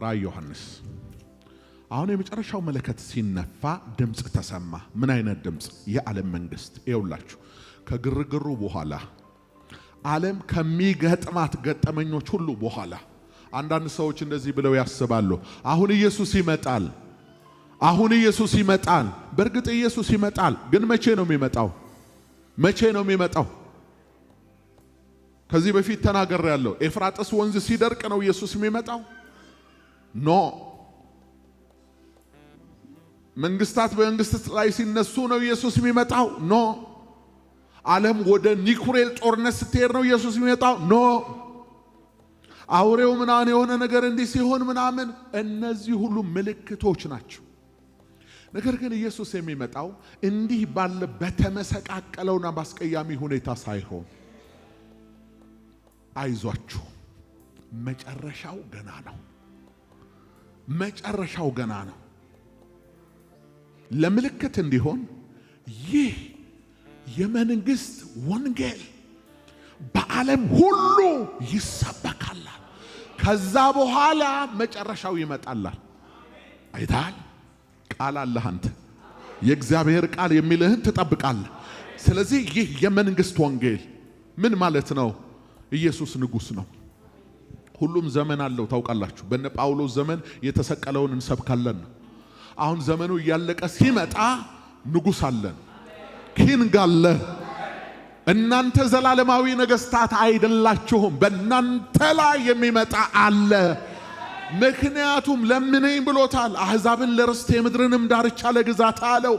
ራእይ ዮሐንስ አሁን የመጨረሻው መለከት ሲነፋ ድምጽ ተሰማ። ምን አይነት ድምጽ? የዓለም መንግስት ይውላችሁ ከግርግሩ በኋላ ዓለም ከሚገጥማት ገጠመኞች ሁሉ በኋላ አንዳንድ ሰዎች እንደዚህ ብለው ያስባሉ። አሁን ኢየሱስ ይመጣል፣ አሁን ኢየሱስ ይመጣል። በእርግጥ ኢየሱስ ይመጣል፣ ግን መቼ ነው የሚመጣው? መቼ ነው የሚመጣው? ከዚህ በፊት ተናግሬያለሁ። ኤፍራጥስ ወንዝ ሲደርቅ ነው ኢየሱስ የሚመጣው? ኖ። መንግስታት በመንግስት ላይ ሲነሱ ነው ኢየሱስ የሚመጣው? ኖ። ዓለም ወደ ኒኩሬል ጦርነት ስትሄድ ነው ኢየሱስ የሚመጣው? ኖ። አውሬው ምናምን የሆነ ነገር እንዲህ ሲሆን ምናምን፣ እነዚህ ሁሉ ምልክቶች ናቸው። ነገር ግን ኢየሱስ የሚመጣው እንዲህ ባለ በተመሰቃቀለውና ባስቀያሚ ሁኔታ ሳይሆን፣ አይዟችሁ መጨረሻው ገና ነው። መጨረሻው ገና ነው። ለምልክት እንዲሆን ይህ የመንግስት ወንጌል በዓለም ሁሉ ይሰበካል። ከዛ በኋላ መጨረሻው ይመጣላል። አይታል ቃል አለ። አንተ የእግዚአብሔር ቃል የሚልህን ትጠብቃለህ። ስለዚህ ይህ የመንግስት ወንጌል ምን ማለት ነው? ኢየሱስ ንጉስ ነው። ሁሉም ዘመን አለው ታውቃላችሁ። በነ ጳውሎስ ዘመን የተሰቀለውን እንሰብካለን። አሁን ዘመኑ እያለቀ ሲመጣ ንጉስ አለን፣ ኪንግ አለ። እናንተ ዘላለማዊ ነገስታት አይደላችሁም፣ በእናንተ ላይ የሚመጣ አለ። ምክንያቱም ለምነኝ ብሎታል። አሕዛብን ለርስት የምድርንም ዳርቻ ለግዛት አለው።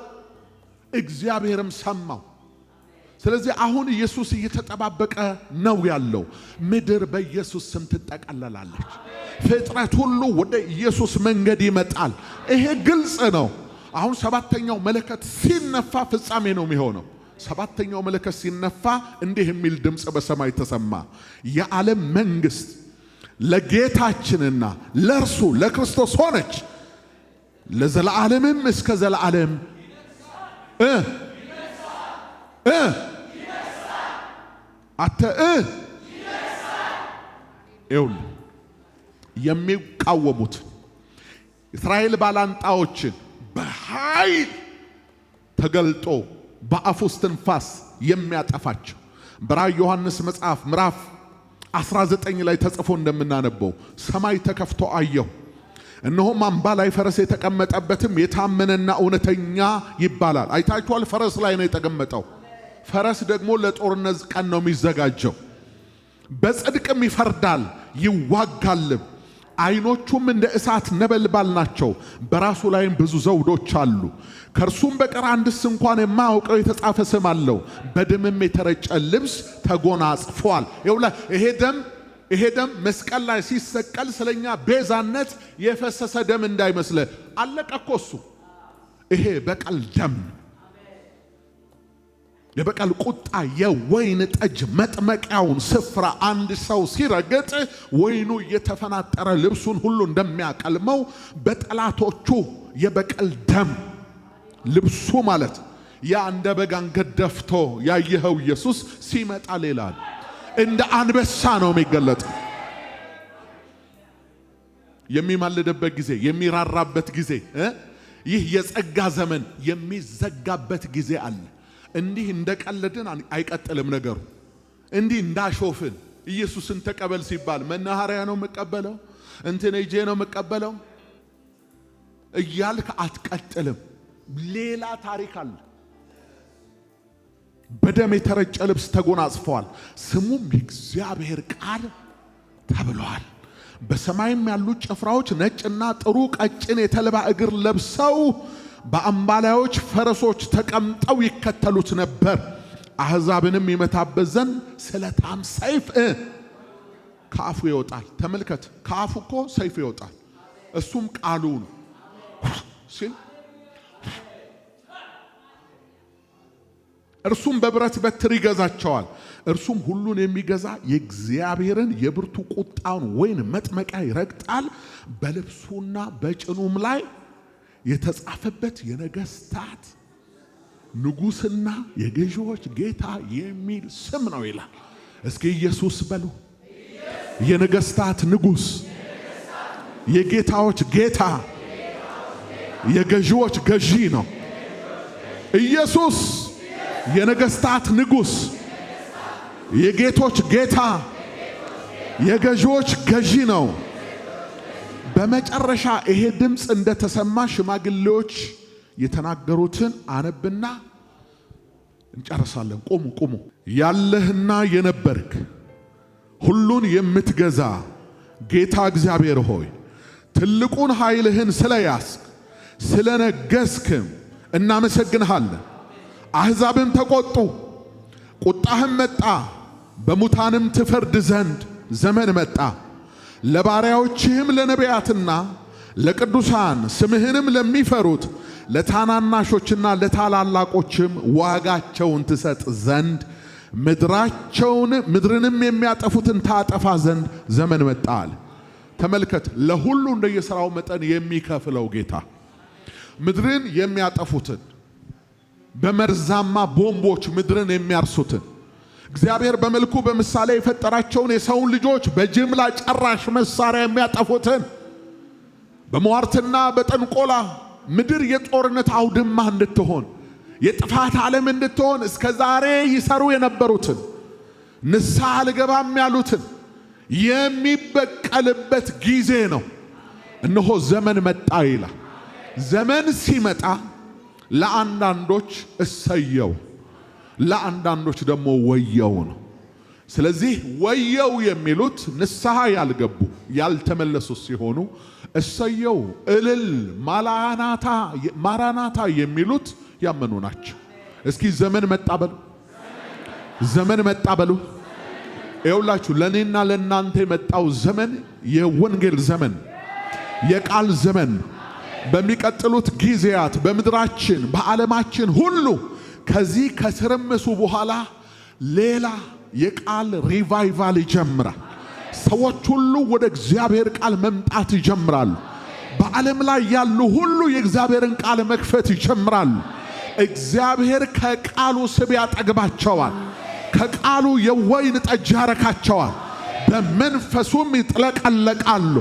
እግዚአብሔርም ሰማው። ስለዚህ አሁን ኢየሱስ እየተጠባበቀ ነው ያለው። ምድር በኢየሱስ ስም ትጠቀለላለች። ፍጥረት ሁሉ ወደ ኢየሱስ መንገድ ይመጣል። ይሄ ግልጽ ነው። አሁን ሰባተኛው መለከት ሲነፋ ፍጻሜ ነው የሚሆነው። ሰባተኛው መለከት ሲነፋ እንዲህ የሚል ድምጽ በሰማይ ተሰማ። የዓለም መንግስት ለጌታችንና ለእርሱ ለክርስቶስ ሆነች፣ ለዘላለምም እስከ ዘላለም የሚቃወሙት እስራኤል ባላንጣዎችን በኃይል ተገልጦ በአፉ እስትንፋስ የሚያጠፋቸው በራዕየ ዮሐንስ መጽሐፍ ምዕራፍ 19 ላይ ተጽፎ እንደምናነበው ሰማይ ተከፍቶ አየሁ፣ እነሆም አምባ ላይ ፈረስ የተቀመጠበትም የታመነና እውነተኛ ይባላል። አይታችኋል? ፈረስ ላይ ነው የተቀመጠው። ፈረስ ደግሞ ለጦርነት ቀን ነው የሚዘጋጀው። በጽድቅም ይፈርዳል ይዋጋልም። አይኖቹም እንደ እሳት ነበልባል ናቸው። በራሱ ላይም ብዙ ዘውዶች አሉ። ከእርሱም በቀር አንድስ እንኳን የማያውቀው የተጻፈ ስም አለው። በደምም የተረጨ ልብስ ተጎናጽፏል። ይሄ ደም መስቀል ላይ ሲሰቀል ስለኛ ቤዛነት የፈሰሰ ደም እንዳይመስለ አለቀ እኮ እሱ። ይሄ በቀል ደም፣ የበቀል ቁጣ የወይን ጠጅ መጥመቂያውን ስፍራ አንድ ሰው ሲረግጥ ወይኑ እየተፈናጠረ ልብሱን ሁሉ እንደሚያቀልመው በጠላቶቹ የበቀል ደም ልብሱ ማለት ያ እንደ በግ አንገት ደፍቶ ያየኸው ኢየሱስ ሲመጣ ሌላ እንደ አንበሳ ነው የሚገለጥ። የሚማልድበት ጊዜ፣ የሚራራበት ጊዜ፣ ይህ የጸጋ ዘመን የሚዘጋበት ጊዜ አለ። እንዲህ እንደቀለድን አይቀጥልም ነገሩ። እንዲህ እንዳሾፍን ኢየሱስን ተቀበል ሲባል መናኸሪያ ነው መቀበለው፣ እንትን እጄ ነው መቀበለው እያልክ አትቀጥልም። ሌላ ታሪክ አለ። በደም የተረጨ ልብስ ተጎናጽፈዋል፣ ስሙም የእግዚአብሔር ቃል ተብሏል። በሰማይም ያሉ ጭፍራዎች ነጭና ጥሩ ቀጭን የተልባ እግር ለብሰው በአምባላዮች ፈረሶች ተቀምጠው ይከተሉት ነበር። አሕዛብንም ይመታበት ዘንድ ስለታም ሰይፍ ከአፉ ይወጣል። ተመልከት፣ ከአፉ እኮ ሰይፍ ይወጣል። እሱም ቃሉ ነው ሲል እርሱም በብረት በትር ይገዛቸዋል። እርሱም ሁሉን የሚገዛ የእግዚአብሔርን የብርቱ ቁጣውን ወይን መጥመቂያ ይረግጣል። በልብሱና በጭኑም ላይ የተጻፈበት የነገስታት ንጉስና የገዢዎች ጌታ የሚል ስም ነው ይላል። እስኪ ኢየሱስ በሉ። የነገስታት ንጉስ፣ የጌታዎች ጌታ፣ የገዢዎች ገዢ ነው ኢየሱስ። የነገስታት ንጉስ፣ የጌቶች ጌታ፣ የገዢዎች ገዢ ነው። በመጨረሻ ይሄ ድምፅ እንደተሰማ ሽማግሌዎች የተናገሩትን አነብና እንጨርሳለን። ቁሙ። ያለህና የነበርክ ሁሉን የምትገዛ ጌታ እግዚአብሔር ሆይ ትልቁን ኃይልህን ስለያዝክ ስለነገስክም እናመሰግንሃለን። አሕዛብም ተቆጡ፣ ቁጣህም መጣ፣ በሙታንም ትፈርድ ዘንድ ዘመን መጣ። ለባሪያዎችህም ለነቢያትና ለቅዱሳን ስምህንም ለሚፈሩት ለታናናሾችና ለታላላቆችም ዋጋቸውን ትሰጥ ዘንድ ምድርንም የሚያጠፉትን ታጠፋ ዘንድ ዘመን መጣል። ተመልከት፣ ለሁሉ እንደየሥራው መጠን የሚከፍለው ጌታ ምድርን የሚያጠፉትን በመርዛማ ቦምቦች ምድርን የሚያርሱትን እግዚአብሔር በመልኩ በምሳሌ የፈጠራቸውን የሰውን ልጆች በጅምላ ጨራሽ መሳሪያ የሚያጠፉትን በመዋርትና በጠንቆላ ምድር የጦርነት አውድማ እንድትሆን የጥፋት ዓለም እንድትሆን እስከ ዛሬ ይሰሩ የነበሩትን ንስሐ አልገባም ያሉትን የሚበቀልበት ጊዜ ነው። እነሆ ዘመን መጣ ይላል። ዘመን ሲመጣ ለአንዳንዶች እሰየው፣ ለአንዳንዶች ደግሞ ወየው ነው። ስለዚህ ወየው የሚሉት ንስሐ ያልገቡ ያልተመለሱ ሲሆኑ፣ እሰየው እልል ማራናታ የሚሉት ያመኑ ናቸው። እስኪ ዘመን መጣ በሉ። ዘመን መጣ በሉ። ይኸውላችሁ ለኔና ለናንተ የመጣው ዘመን የወንጌል ዘመን፣ የቃል ዘመን። በሚቀጥሉት ጊዜያት በምድራችን በዓለማችን ሁሉ ከዚህ ከትርምሱ በኋላ ሌላ የቃል ሪቫይቫል ይጀምራል። ሰዎች ሁሉ ወደ እግዚአብሔር ቃል መምጣት ይጀምራሉ። በዓለም ላይ ያሉ ሁሉ የእግዚአብሔርን ቃል መክፈት ይጀምራሉ። እግዚአብሔር ከቃሉ ስብ ያጠግባቸዋል። ከቃሉ የወይን ጠጅ ያረካቸዋል። በመንፈሱም ይጥለቀለቃሉ።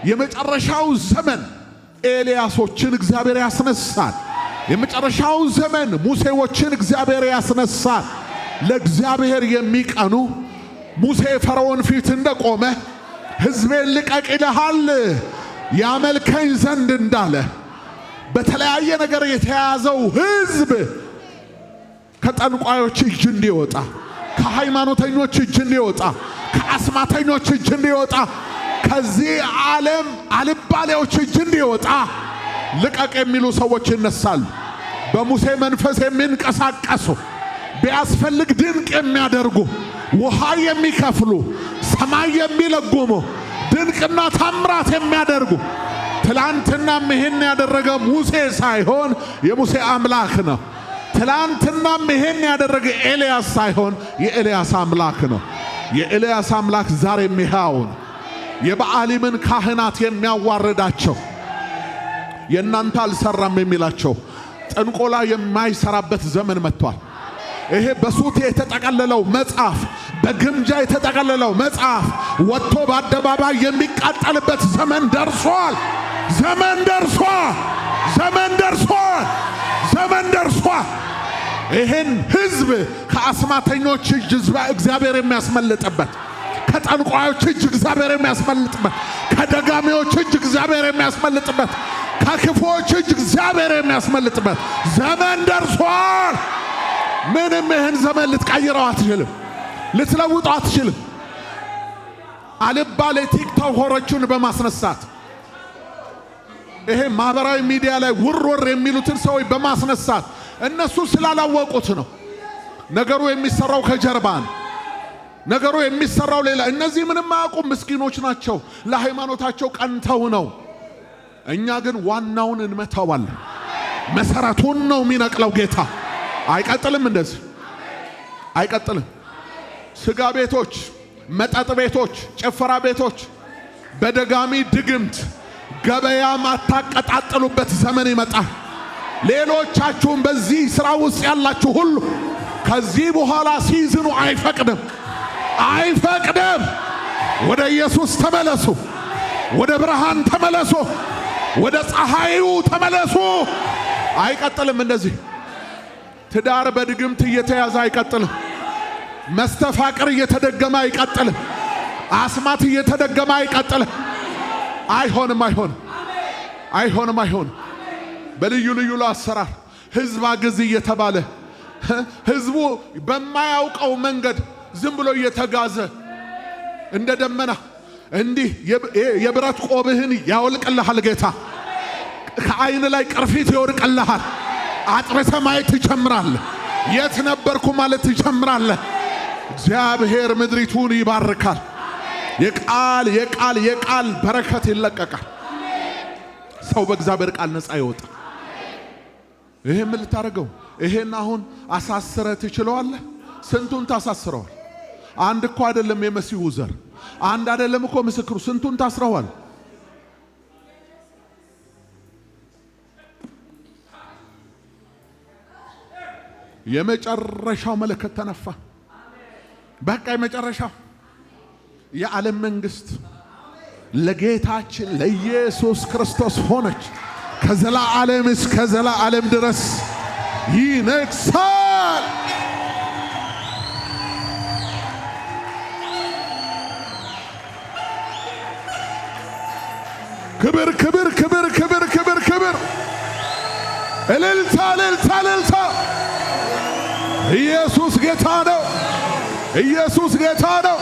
የመጨረሻው ዘመን ኤልያሶችን እግዚአብሔር ያስነሳል። የመጨረሻው ዘመን ሙሴዎችን እግዚአብሔር ያስነሳል። ለእግዚአብሔር የሚቀኑ ሙሴ ፈርዖን ፊት እንደቆመ ሕዝቤን ልቀቅ ይልሃል ያመልከኝ ዘንድ እንዳለ በተለያየ ነገር የተያዘው ሕዝብ ከጠንቋዮች እጅ እንዲወጣ፣ ከሃይማኖተኞች እጅ እንዲወጣ፣ ከአስማተኞች እጅ እንዲወጣ፣ ከዚህ ዓለም አልባሌዎች እጅ እንዲወጣ ልቀቅ የሚሉ ሰዎች ይነሳሉ። በሙሴ መንፈስ የሚንቀሳቀሱ ቢያስፈልግ ድንቅ የሚያደርጉ ውሃ የሚከፍሉ ሰማይ የሚለጉሙ ድንቅና ታምራት የሚያደርጉ ትላንትናም ይሄን ያደረገ ሙሴ ሳይሆን የሙሴ አምላክ ነው። ትላንትናም ይሄን ያደረገ ኤልያስ ሳይሆን የኤልያስ አምላክ ነው። የኤልያስ አምላክ ዛሬም ሕያው ነው። የበዓሊምን ካህናት የሚያዋርዳቸው የእናንተ አልሰራም የሚላቸው ጥንቆላ የማይሰራበት ዘመን መጥቷል። ይሄ በሱት የተጠቀለለው መጽሐፍ፣ በግምጃ የተጠቀለለው መጽሐፍ ወጥቶ በአደባባይ የሚቃጠልበት ዘመን ደርሷል። ዘመን ደርሷል። ዘመን ደርሷል። ዘመን ደርሷል። ይሄን ሕዝብ ከአስማተኞች እጅ እግዚአብሔር የሚያስመልጥበት፣ ከጠንቋዮች እጅ እግዚአብሔር የሚያስመልጥበት፣ ከደጋሚዎች እጅ እግዚአብሔር የሚያስመልጥበት፣ ከክፉዎች እጅ እግዚአብሔር የሚያስመልጥበት ዘመን ደርሷል። ምንም ይህን ዘመን ልትቀይረው አትችልም፣ ልትለውጠው አትችልም። አልባሌ ቲክቶከሮችን በማስነሳት ይሄ ማህበራዊ ሚዲያ ላይ ውርወር የሚሉትን ሰዎች በማስነሳት እነሱ ስላላወቁት ነው። ነገሩ የሚሰራው ከጀርባ ነው። ነገሩ የሚሰራው ሌላ። እነዚህ ምንም አያውቁም፣ ምስኪኖች ናቸው። ለሃይማኖታቸው ቀንተው ነው። እኛ ግን ዋናውን እንመታዋለን። መሰረቱን ነው የሚነቅለው ጌታ። አይቀጥልም፣ እንደዚህ አይቀጥልም። ስጋ ቤቶች፣ መጠጥ ቤቶች፣ ጭፈራ ቤቶች በደጋሚ ድግምት ገበያ ማታቀጣጥሉበት ዘመን ይመጣል። ሌሎቻችሁም በዚህ ሥራ ውስጥ ያላችሁ ሁሉ ከዚህ በኋላ ሲዝኑ አይፈቅድም፣ አይፈቅድም። ወደ ኢየሱስ ተመለሱ፣ ወደ ብርሃን ተመለሱ፣ ወደ ፀሐዩ ተመለሱ። አይቀጥልም እንደዚህ። ትዳር በድግምት እየተያዘ አይቀጥልም። መስተፋቅር እየተደገመ አይቀጥልም። አስማት እየተደገመ አይቀጥልም። አይሆንም፣ አይሆንም፣ አይሆንም፣ አይሆንም። በልዩ ልዩ አሰራር ሕዝብ አግዝ እየተባለ ሕዝቡ በማያውቀው መንገድ ዝም ብሎ እየተጋዘ እንደ ደመና እንዲህ የብረት ቆብህን ያወልቅልሃል ጌታ። ከዓይን ላይ ቅርፊት ይወድቅልሃል። አጥርተህ ማየት ትጀምራለህ። የት ነበርኩ ማለት ትጀምራለህ። እግዚአብሔር ምድሪቱን ይባርካል። የቃል የቃል የቃል በረከት ይለቀቃል። ሰው በእግዚአብሔር ቃል ነፃ ይወጣል። ይሄ ምን ልታረገው? ይሄን አሁን አሳስረ ትችለዋለህ? ስንቱን ታሳስረዋል? አንድ እኮ አይደለም የመሲሁ ዘር፣ አንድ አይደለም እኮ ምስክሩ፣ ስንቱን ታስረዋል? የመጨረሻው መለከት ተነፋ። በቃ የመጨረሻው የዓለም መንግስት ለጌታችን ለኢየሱስ ክርስቶስ ሆነች። ከዘላለም እስከ ዘላለም ድረስ ይነግሳል። ክብር ክብር ክብር ክብር ክብር ክብር፣ እልልታ እልልታ እልልታ። ኢየሱስ ጌታ ነው። ኢየሱስ ጌታ ነው።